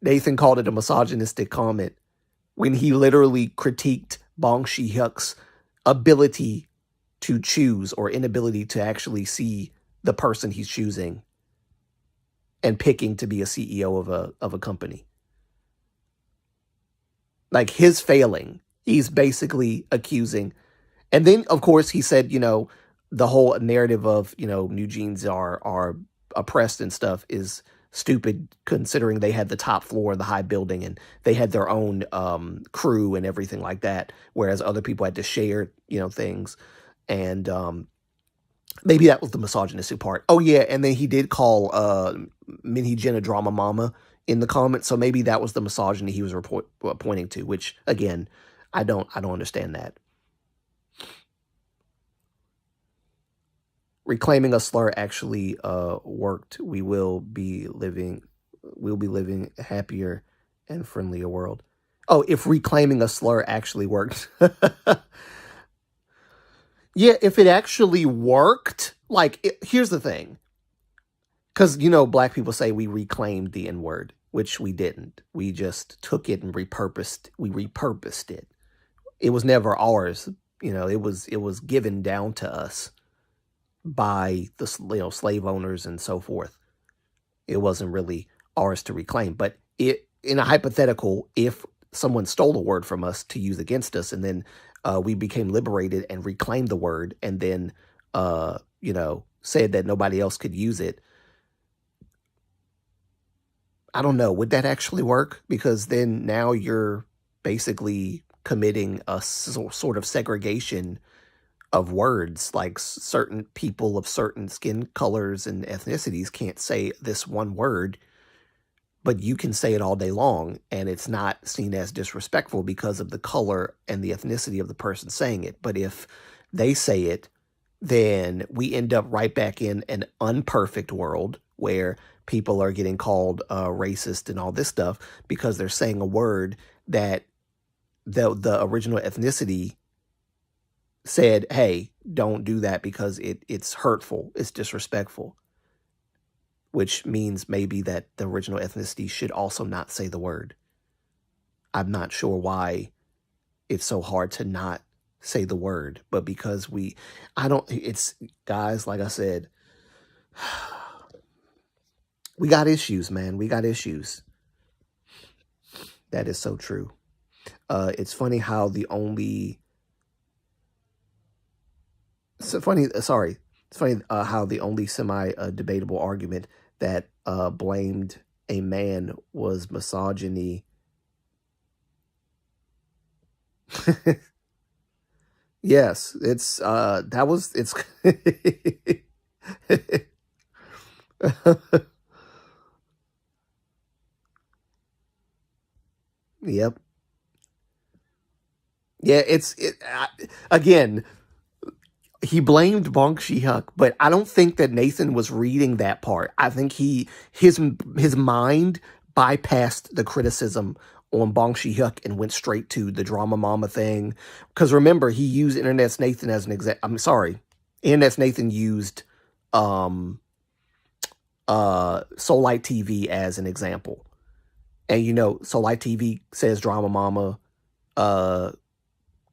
Nathan called it a misogynistic comment when he literally critiqued Bong Shi-hyuk's ability to choose, or inability to actually see the person he's choosing and picking to be a CEO of a company. Like, his failing, he's basically accusing. And then, of course, he said, the whole narrative of, New Jeans are oppressed and stuff is stupid, considering they had the top floor of the high building and they had their own crew and everything like that, whereas other people had to share, things. And maybe that was the misogynistic part. Oh, yeah, and then he did call Min Hee-jin a drama mama in the comments, so maybe that was the misogyny he was pointing to, which, again, I don't understand that. Reclaiming a slur actually worked. We'll be living happier and friendlier world. Oh, if reclaiming a slur actually worked. Yeah, if it actually worked, here's the thing. Because, black people say we reclaimed the N-word, which we didn't. We just took it and repurposed it. It was never ours. It was given down to us by the slave owners and so forth. It wasn't really ours to reclaim. But in a hypothetical, if someone stole a word from us to use against us, and then we became liberated and reclaimed the word, and then said that nobody else could use it, I don't know, would that actually work? Because then now you're basically committing a sort of segregation of words. Like, certain people of certain skin colors and ethnicities can't say this one word, but you can say it all day long, and it's not seen as disrespectful because of the color and the ethnicity of the person saying it. But if they say it, then we end up right back in an unperfect world where people are getting called racist and all this stuff because they're saying a word that the original ethnicity said, hey, don't do that because it's hurtful, it's disrespectful. which means maybe that the original ethnicity should also not say the word. I'm not sure why it's so hard to not say the word, but because it's, guys, like I said, we got issues, man. We got issues. That is so true. It's funny how the only, it's funny how the only debatable argument that blamed a man was misogyny. Yes, it's yep. Yeah, again, he blamed Bong Shi-hyuk, but I don't think that Nathan was reading that part. I think his mind bypassed the criticism on Bong Shi-hyuk and went straight to the drama mama thing. Because remember, he used Internet's Nathan as an example. I'm sorry, Internet's Nathan used Soul Light TV as an example, and Soul Light TV says drama mama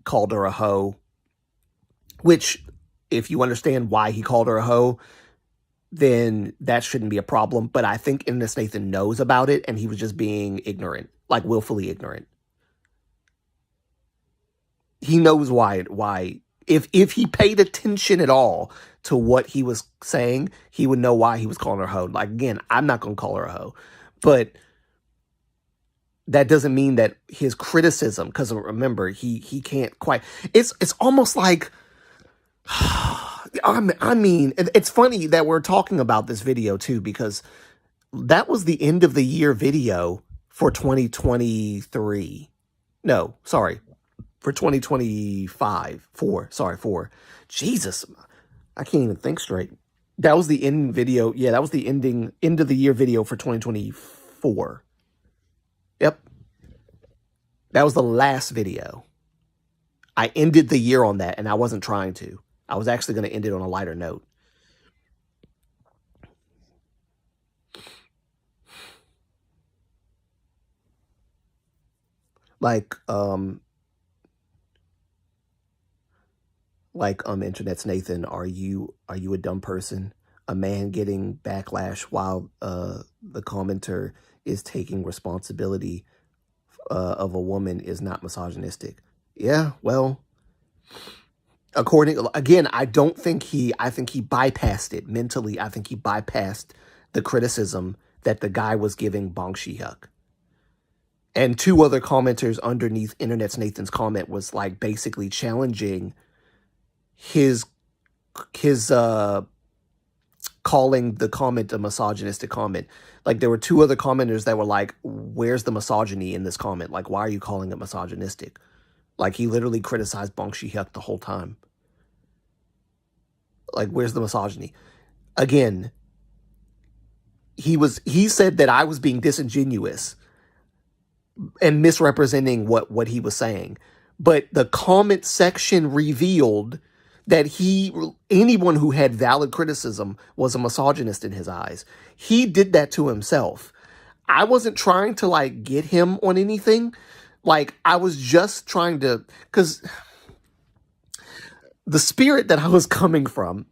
called her a hoe, which, if you understand why he called her a hoe, then that shouldn't be a problem. But I think Internet's Nathan knows about it, and he was just being ignorant, like willfully ignorant. He knows why. If he paid attention at all to what he was saying, he would know why he was calling her a hoe. Like, again, I'm not going to call her a hoe, but that doesn't mean that his criticism, because remember, he can't quite. It's almost like, I mean, it's funny that we're talking about this video too, because that was the end of the year video for 2023. No, sorry, for 2025. Four. Jesus, I can't even think straight. That was the end video. Yeah, that was the end of the year video for 2024. Yep. That was the last video. I ended the year on that, and I wasn't trying to. I was actually going to end it on a lighter note. Like Internet's Nathan, are you a dumb person? A man getting backlash while the commenter is taking responsibility of a woman is not misogynistic. Yeah, well, I think he bypassed it mentally. I think he bypassed the criticism that the guy was giving Bong Shi-hyuk. And two other commenters underneath Internet's Nathan's comment was like basically challenging his calling the comment a misogynistic comment. Like, there were two other commenters that were like, where's the misogyny in this comment? Like, why are you calling it misogynistic? Like, he literally criticized Bong Shi-hyuk the whole time. Like, where's the misogyny? Again, he said that I was being disingenuous and misrepresenting what he was saying. But the comment section revealed that anyone who had valid criticism was a misogynist in his eyes. He did that to himself. I wasn't trying to like get him on anything. Like, I was just trying to, because the spirit that I was coming from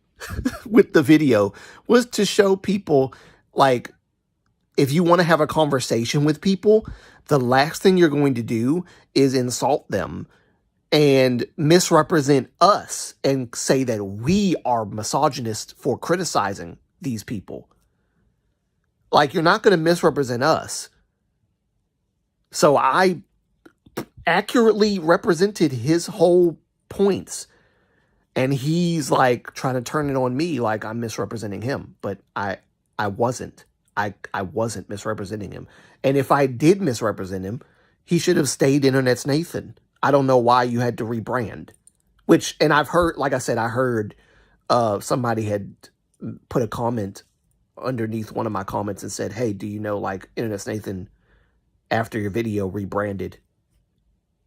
with the video was to show people, like, if you want to have a conversation with people, the last thing you're going to do is insult them and misrepresent us and say that we are misogynist for criticizing these people. Like, you're not going to misrepresent us. So I accurately represented his whole points. And he's like trying to turn it on me like I'm misrepresenting him. But I wasn't. I wasn't misrepresenting him. And if I did misrepresent him, he should have stayed Internet's Nathan. I don't know why you had to rebrand. And I've heard, like I said, I heard somebody had put a comment underneath one of my comments and said, hey, do you know, like, Internet's Nathan, after your video, rebranded?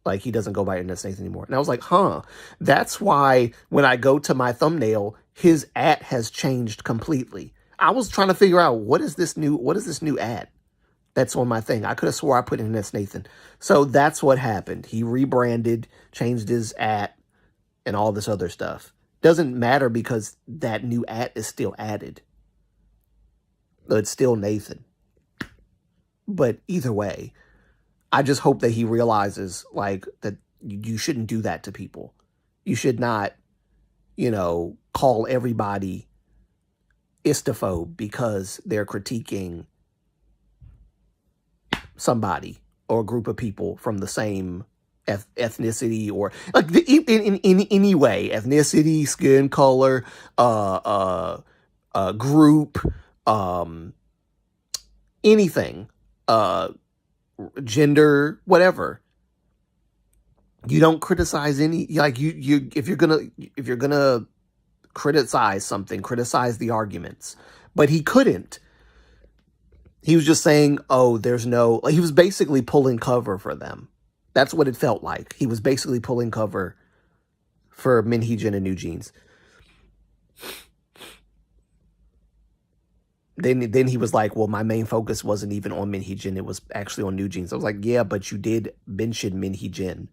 Like, he doesn't go by Internet's Nathan anymore. And I was like, huh, that's why when I go to my thumbnail, his @ has changed completely. I was trying to figure out what is this new ad that's on my thing. I could have swore I put in this Nathan. So that's what happened. He rebranded, changed his at, and all this other stuff. Doesn't matter because that new at is still added. It's still Nathan. But either way, I just hope that he realizes like that you shouldn't do that to people. You should not, call everybody istophobe because they're critiquing somebody or a group of people from the same ethnicity or like in any way, ethnicity, skin color, group, anything, gender, whatever. You don't criticize any, like if you're gonna criticize something, criticize the arguments. But he couldn't. He was just saying, oh, he was basically pulling cover for them. That's what it felt like. He was basically pulling cover for Minheejin and New Jeans. Then he was like, well, my main focus wasn't even on Minheejin. It was actually on New Jeans. I was like, yeah, but you did mention Minheejin.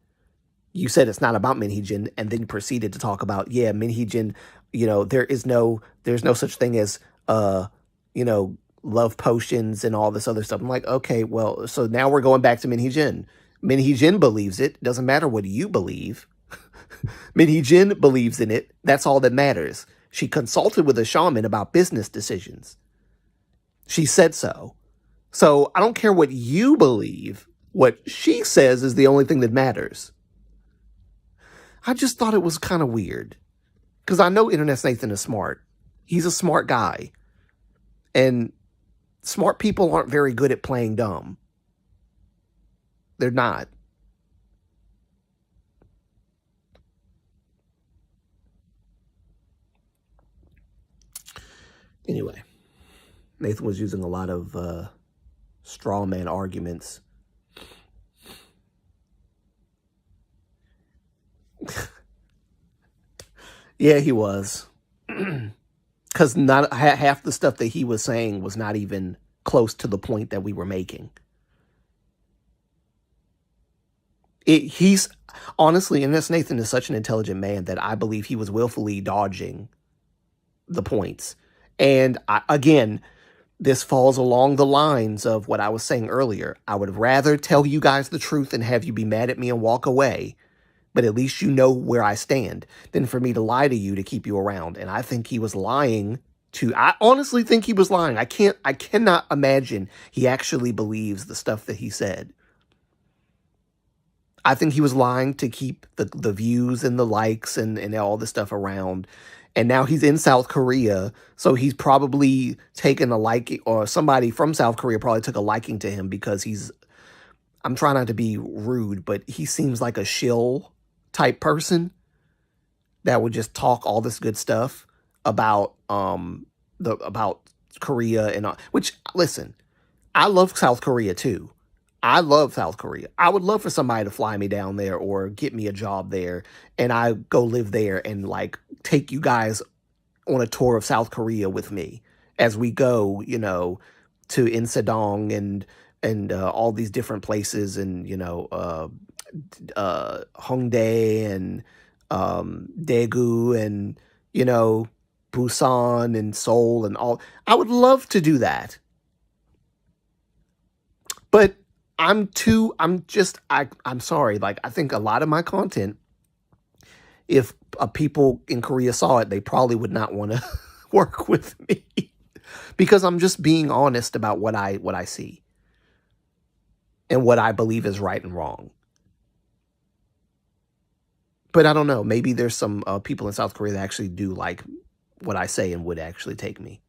You said it's not about Minheejin, and then proceeded to talk about, yeah, Minheejin, there's no such thing as, love potions and all this other stuff. I'm like, okay, well, so now we're going back to Minheejin. Minheejin believes it. Doesn't matter what you believe. Minheejin believes in it. That's all that matters. She consulted with a shaman about business decisions. She said so. So I don't care what you believe. What she says is the only thing that matters. I just thought it was kind of weird. Because I know Internet Nathan is smart. He's a smart guy. And smart people aren't very good at playing dumb. They're not. Anyway, Nathan was using a lot of straw man arguments. Yeah, he was. Because not half the stuff that he was saying was not even close to the point that we were making. He's honestly, and this Nathan is such an intelligent man that I believe he was willfully dodging the points. And again, this falls along the lines of what I was saying earlier. I would rather tell you guys the truth and have you be mad at me and walk away, but at least you know where I stand, than for me to lie to you to keep you around. And I think he was lying I honestly think he was lying. I cannot imagine he actually believes the stuff that he said. I think he was lying to keep the views and the likes and all this stuff around. And now he's in South Korea, so he's probably taken a liking, or somebody from South Korea probably took a liking to him because I'm trying not to be rude, but he seems like a shill type person that would just talk all this good stuff about Korea and all, which, listen, I love South Korea too. I love South Korea. I would love for somebody to fly me down there or get me a job there and I go live there and like take you guys on a tour of South Korea with me as we go, to Insadong and all these different places and, Hongdae and Daegu and, Busan and Seoul and all. I would love to do that. But I'm sorry. Like, I think a lot of my content, if people in Korea saw it, they probably would not want to work with me because I'm just being honest about what I see and what I believe is right and wrong. But I don't know. Maybe there's some people in South Korea that actually do like what I say and would actually take me.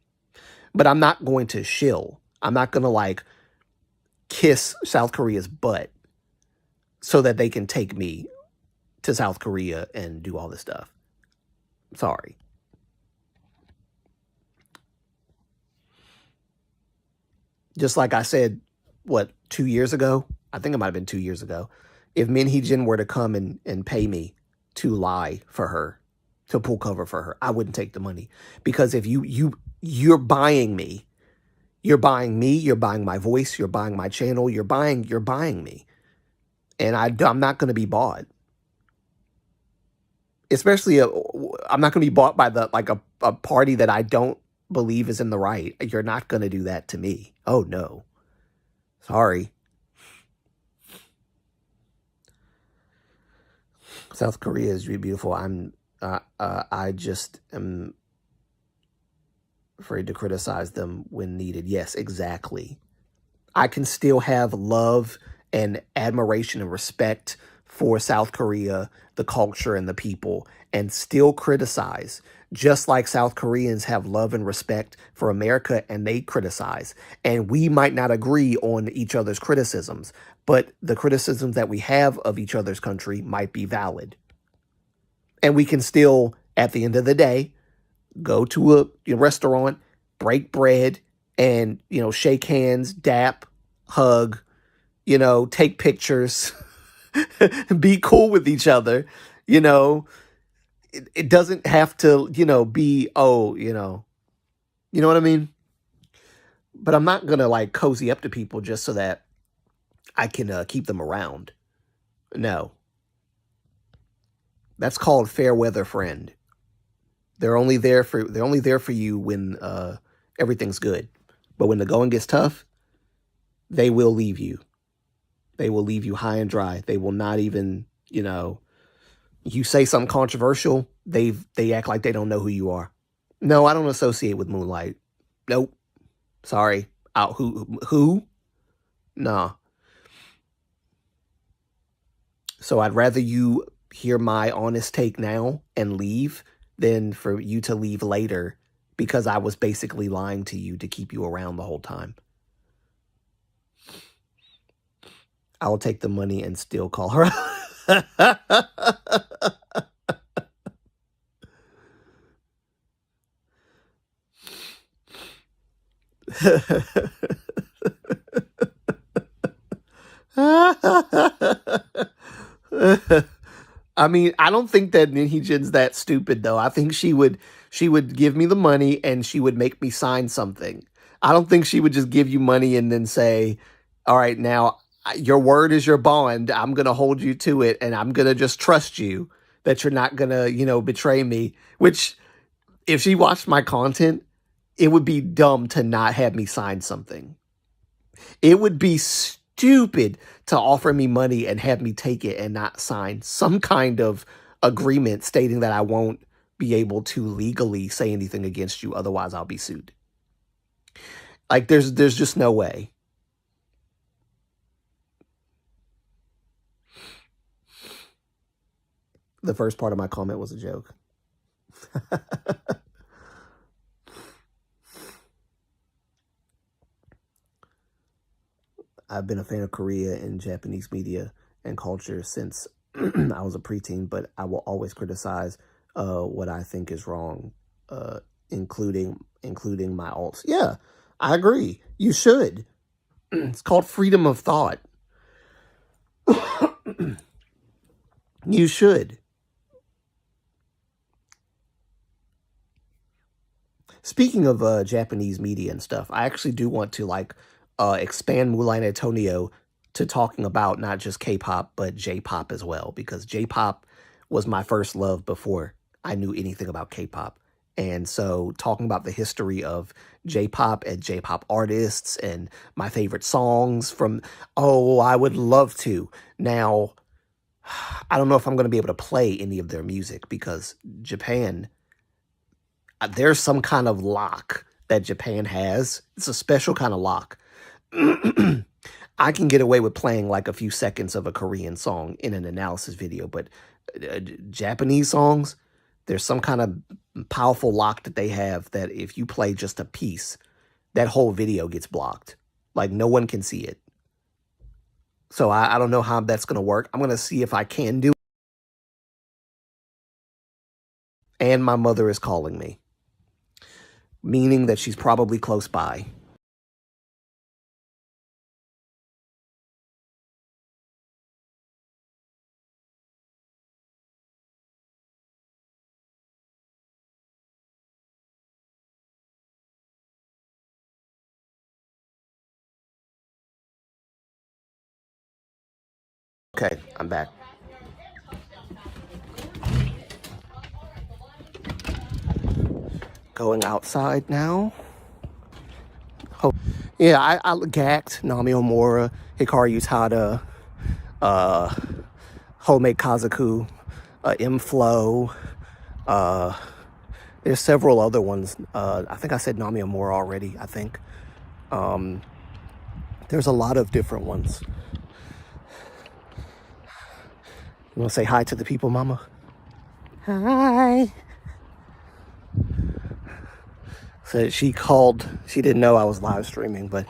But I'm not going to shill. I'm not going to like kiss South Korea's butt so that they can take me to South Korea and do all this stuff. Sorry. Just like I said, 2 years ago? I think it might have been 2 years ago. If Minheejin were to come and pay me to lie for her, to pull cover for her. I wouldn't take the money because if you're buying me, you're buying me, you're buying my voice, you're buying my channel, you're buying me, and I'm not going to be bought. Especially, I'm not going to be bought by a party that I don't believe is in the right. You're not going to do that to me. Oh no, sorry. South Korea is really beautiful. I just am afraid to criticize them when needed. Yes, exactly. I can still have love and admiration and respect for South Korea, the culture and the people, and still criticize, just like South Koreans have love and respect for America and they criticize. And we might not agree on each other's criticisms, but the criticisms that we have of each other's country might be valid. And we can still, at the end of the day, go to a restaurant, break bread, and, shake hands, dap, hug, take pictures, be cool with each other. It doesn't have to, be, you know what I mean? But I'm not going to like cozy up to people just so that I can keep them around. No. That's called fair weather friend. They're only there for you when everything's good. But when the going gets tough, they will leave you. They will leave you high and dry. They will not even, you say something controversial, they act like they don't know who you are. No, I don't associate with Moonlight. Nope. Sorry. Who? Nah. So I'd rather you hear my honest take now and leave than for you to leave later because I was basically lying to you to keep you around the whole time. I'll take the money and still call her. I mean, I don't think that Ninhijin's that stupid though. I think she would give me the money and she would make me sign something. I don't think she would just give you money and then say, "All right, now your word is your bond. I'm going to hold you to it and I'm going to just trust you that you're not going to, betray me." Which if she watched my content, it would be dumb to not have me sign something. It would be stupid to offer me money and have me take it and not sign some kind of agreement stating that I won't be able to legally say anything against you. Otherwise, I'll be sued. Like, there's just no way. The first part of my comment was a joke. I've been a fan of Korea and Japanese media and culture since I was a preteen, but I will always criticize what I think is wrong, including my alts. Yeah, I agree. You should. It's called freedom of thought. You should. Speaking of Japanese media and stuff, I actually do want to expand Moonlight Antonio to talking about not just K-pop, but J-pop as well, because J-pop was my first love before I knew anything about K-pop. And so talking about the history of J-pop and J-pop artists and my favorite songs from, I would love to. Now, I don't know if I'm going to be able to play any of their music because Japan, there's some kind of lock that Japan has. It's a special kind of lock. I can get away with playing like a few seconds of a Korean song in an analysis video, but Japanese songs, there's some kind of powerful lock that they have that if you play just a piece, that whole video gets blocked. Like no one can see it. So I don't know how that's going to work. I'm going to see if I can do it. And my mother is calling me, meaning that she's probably close by. Okay, I'm back. Going outside now. Oh, yeah, I gacked Nami Omura, Hikaru Utada, Homemade Kazaku, M-Flow. There's several other ones. I think I said Nami Omura already, I think. There's a lot of different ones. You want to say hi to the people, Mama? Hi. So she called. She didn't know I was live streaming, but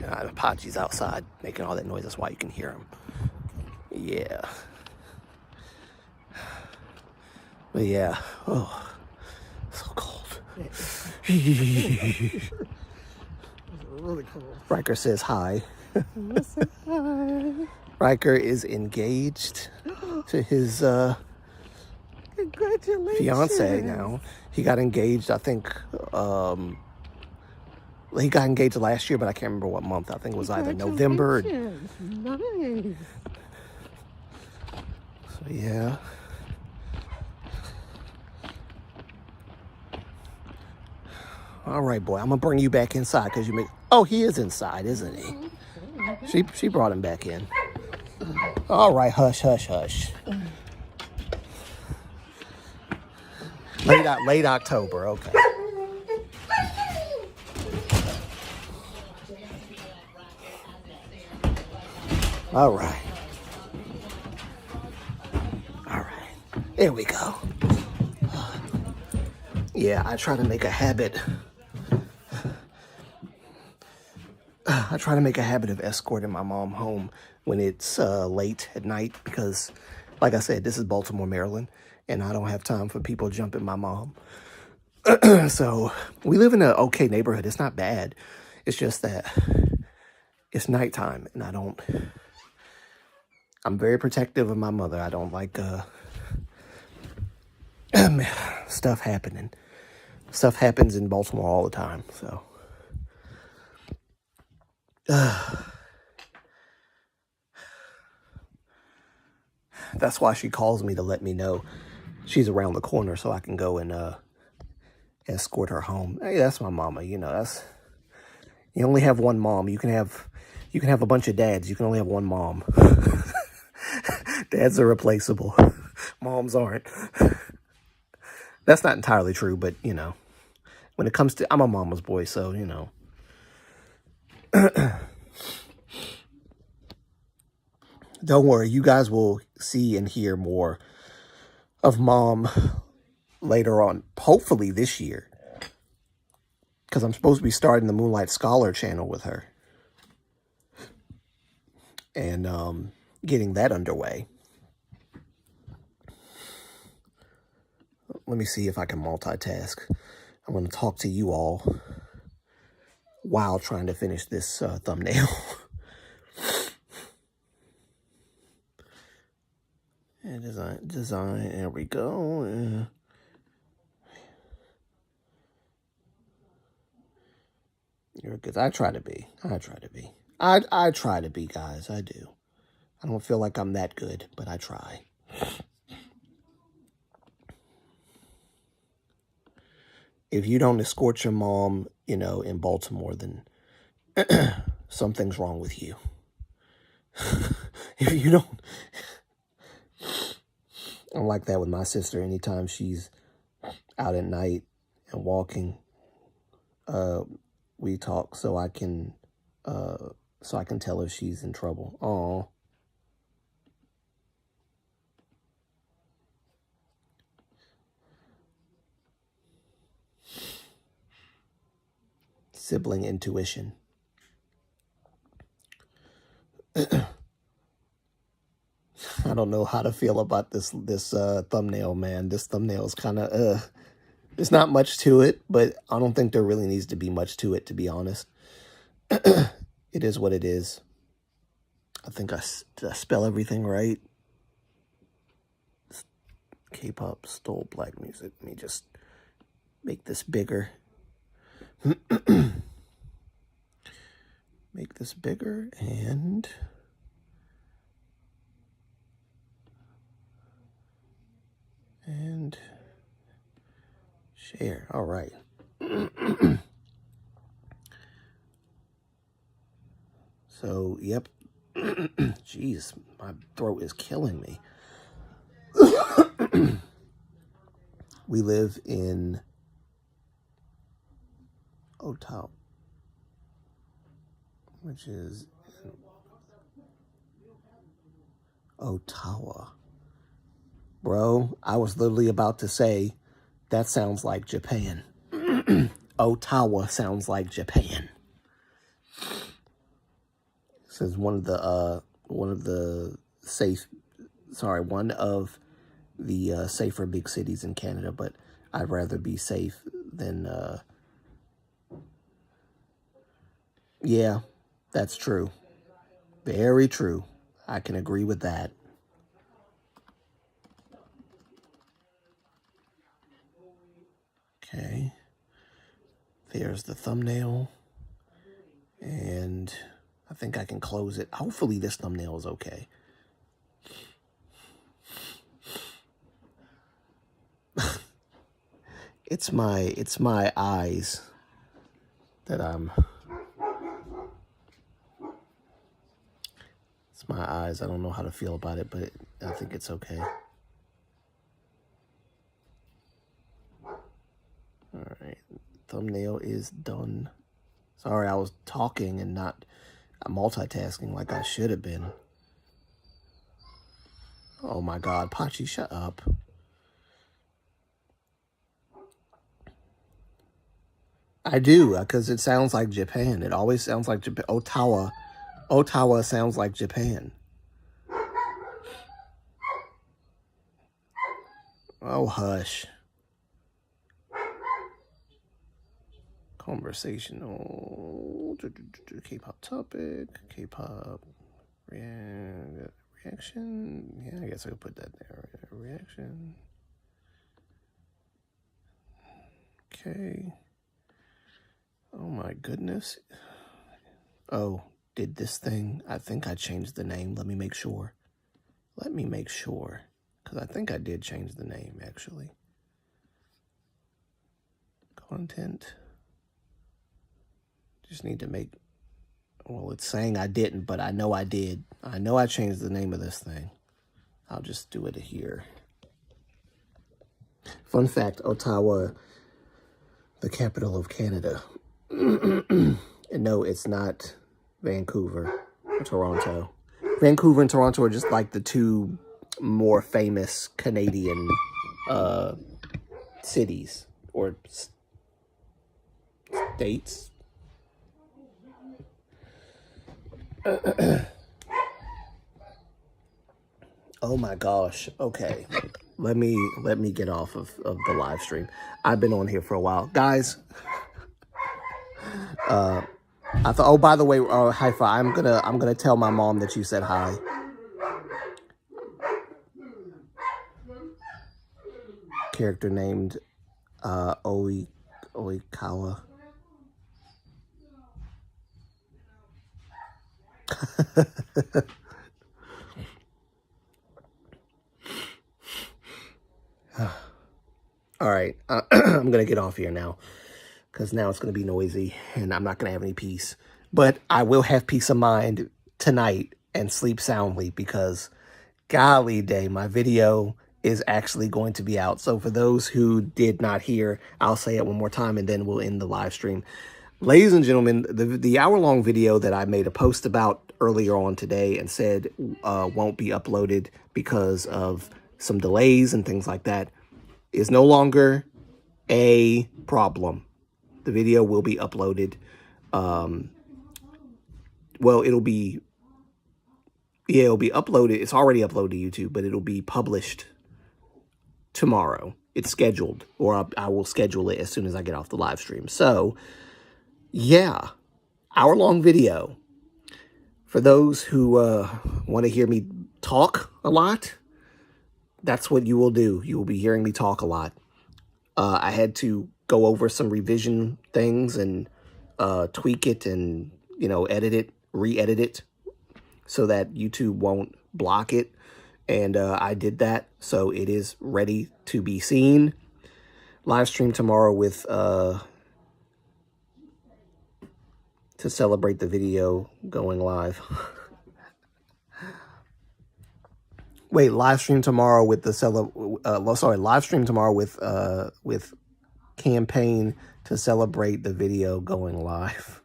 Apache's outside making all that noise. That's why you can hear him. Yeah. But yeah. Oh, so cold. Really cold. Riker says hi. Hi. Riker is engaged to his Congratulations. fiance now. He got engaged, I think, he got engaged last year, but I can't remember what month. I think it was either November. Nice. So yeah. All right, boy. I'm gonna bring you back inside because you make. Oh, he is inside, isn't he? She brought him back in. All right, hush, hush, hush. Late October. Okay. All right. All right. There we go. Yeah, I try to make a habit. I try to make a habit of escorting my mom home when it's late at night because, like I said, this is Baltimore, Maryland, and I don't have time for people jumping my mom. So we live in an okay neighborhood. It's not bad. It's just that it's nighttime, and I'm very protective of my mother. I don't like stuff happening. Stuff happens in Baltimore all the time, so. That's why she calls me to let me know she's around the corner so I can go and escort her home. Hey, that's my mama. You know, you only have one mom. You can have a bunch of dads. You can only have one mom. Dads are replaceable. Moms aren't. That's not entirely true, but you know, when it comes to, I'm a mama's boy, so you know. Don't worry, you guys will see and hear more of Mom later on, hopefully this year, because I'm supposed to be starting the Moonlight Scholar channel with her and getting that underway. Let me see if I can multitask. I'm going to talk to you all while trying to finish this thumbnail. And design, there we go. You're good. I try to be, guys. I do. I don't feel like I'm that good, but I try. If you don't escort your mom, you know, in Baltimore, then something's wrong with you. If you don't, I'm like that with my sister. Anytime she's out at night and walking, we talk so I can tell her she's in trouble. Oh. Sibling intuition. I don't know how to feel about this thumbnail, man. This thumbnail is kind of there's not much to it, but I don't think there really needs to be much to it, to be honest. It is what it is. I think I spell everything right. K-pop stole black music. Let me just make this bigger. make this bigger and share. All right. So, yep. Jeez, my throat is killing me. We live in Ottawa, which is Ottawa. Bro, I was literally about to say, that sounds like Japan. Ottawa sounds like Japan. This is one of the safer big cities in Canada, but I'd rather be safe than yeah, that's true. Very true. I can agree with that. Okay. There's the thumbnail. And I think I can close it. Hopefully this thumbnail is okay. It's my eyes that it's my eyes. I don't know how to feel about it, but I think it's okay. All right, thumbnail is done. Sorry, I was talking and not multitasking like I should have been. Oh my God, Pachi, shut up. I do, because it sounds like Japan. It always sounds like Japan. Ottawa sounds like Japan. Oh, hush. Conversational. K-pop topic. K-pop reaction. Yeah, I guess I'll put that there. Reaction. Okay. Oh my goodness. Oh, did this thing? I think I changed the name. Let me make sure. Because I think I did change the name, actually. Content. Just need to make... Well, it's saying I didn't, but I know I did. I know I changed the name of this thing. I'll just do it here. Fun fact, Ottawa, the capital of Canada. And no, it's not Vancouver or Toronto. Vancouver and Toronto are just like the two more famous Canadian cities or states. Oh my gosh. Okay. Let me get off of the live stream. I've been on here for a while. Guys, I thought, oh, by the way, Haifa, I'm gonna tell my mom that you said hi. Character named Oikawa. All right, I'm gonna get off here now because now it's gonna be noisy and I'm not gonna have any peace. But I will have peace of mind tonight and sleep soundly because, golly day, my video is actually going to be out. So for those who did not hear, I'll say it one more time and then we'll end the live stream. Ladies and gentlemen, the hour-long video that I made a post about earlier on today and said won't be uploaded because of some delays and things like that is no longer a problem. The video will be uploaded. Well, it'll be uploaded. It's already uploaded to YouTube, but it'll be published tomorrow. It's scheduled, or I will schedule it as soon as I get off the live stream. So, yeah, hour-long video. For those who want to hear me talk a lot, that's what you will do. You will be hearing me talk a lot. I had to go over some revision things and tweak it and edit it, re-edit it so that YouTube won't block it. And I did that, so it is ready to be seen. Live stream tomorrow with to celebrate the video going live. Wait, live stream tomorrow with the live stream tomorrow with campaign to celebrate the video going live.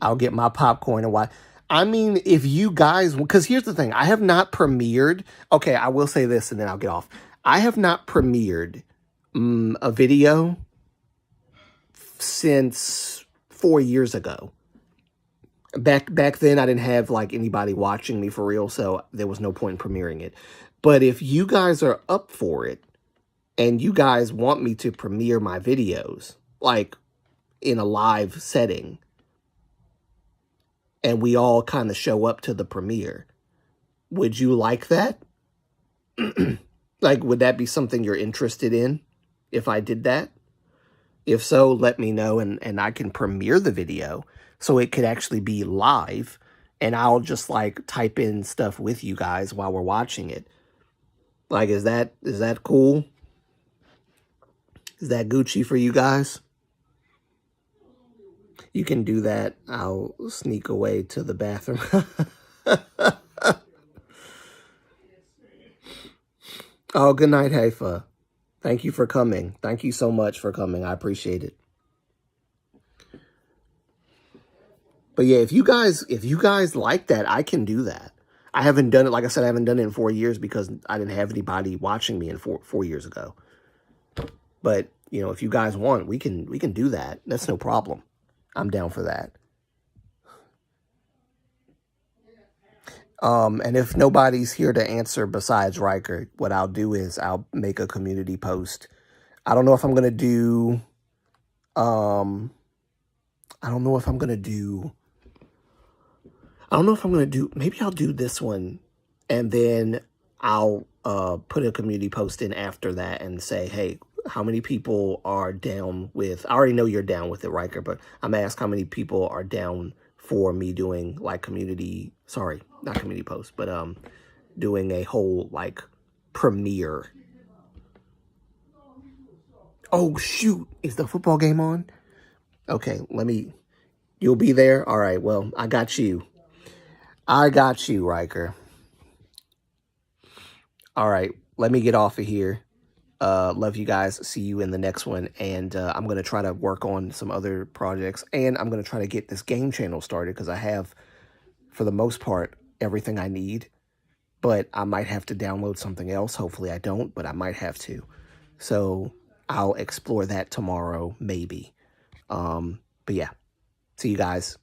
I'll get my popcorn and watch. I mean, if you guys, because here's the thing, I have not premiered. Okay, I will say this and then I'll get off. I have not premiered a video since 4 years ago. Back then, I didn't have like anybody watching me for real, so there was no point in premiering it. But if you guys are up for it and you guys want me to premiere my videos, like in a live setting, and we all kind of show up to the premiere, would you like that? Like, would that be something you're interested in if I did that? If so, let me know, and I can premiere the video so it could actually be live, and I'll just like type in stuff with you guys while we're watching it. Like, is that cool? Is that Gucci for you guys? You can do that. I'll sneak away to the bathroom. Oh, good night, Haifa. Thank you for coming. Thank you so much for coming. I appreciate it. But yeah, if you guys like that, I can do that. I haven't done it, like I said, I haven't done it in 4 years because I didn't have anybody watching me in four years ago. But, if you guys want, we can do that. That's no problem. I'm down for that. And if nobody's here to answer besides Riker, what I'll do is I'll make a community post. I don't know if I'm going to do, maybe I'll do this one and then I'll put a community post in after that and say, hey, how many people are down with, I already know you're down with it, Riker, but I'm going to ask how many people are down for me doing like not community post, but doing a whole like premiere. Oh shoot, is the football game on? Okay, you'll be there? All right, well, I got you, Riker. All right, let me get off of here. Love you guys. See you in the next one. And I'm going to try to work on some other projects. And I'm going to try to get this game channel started because I have, for the most part, everything I need. But I might have to download something else. Hopefully I don't, but I might have to. So I'll explore that tomorrow, maybe. But yeah, see you guys.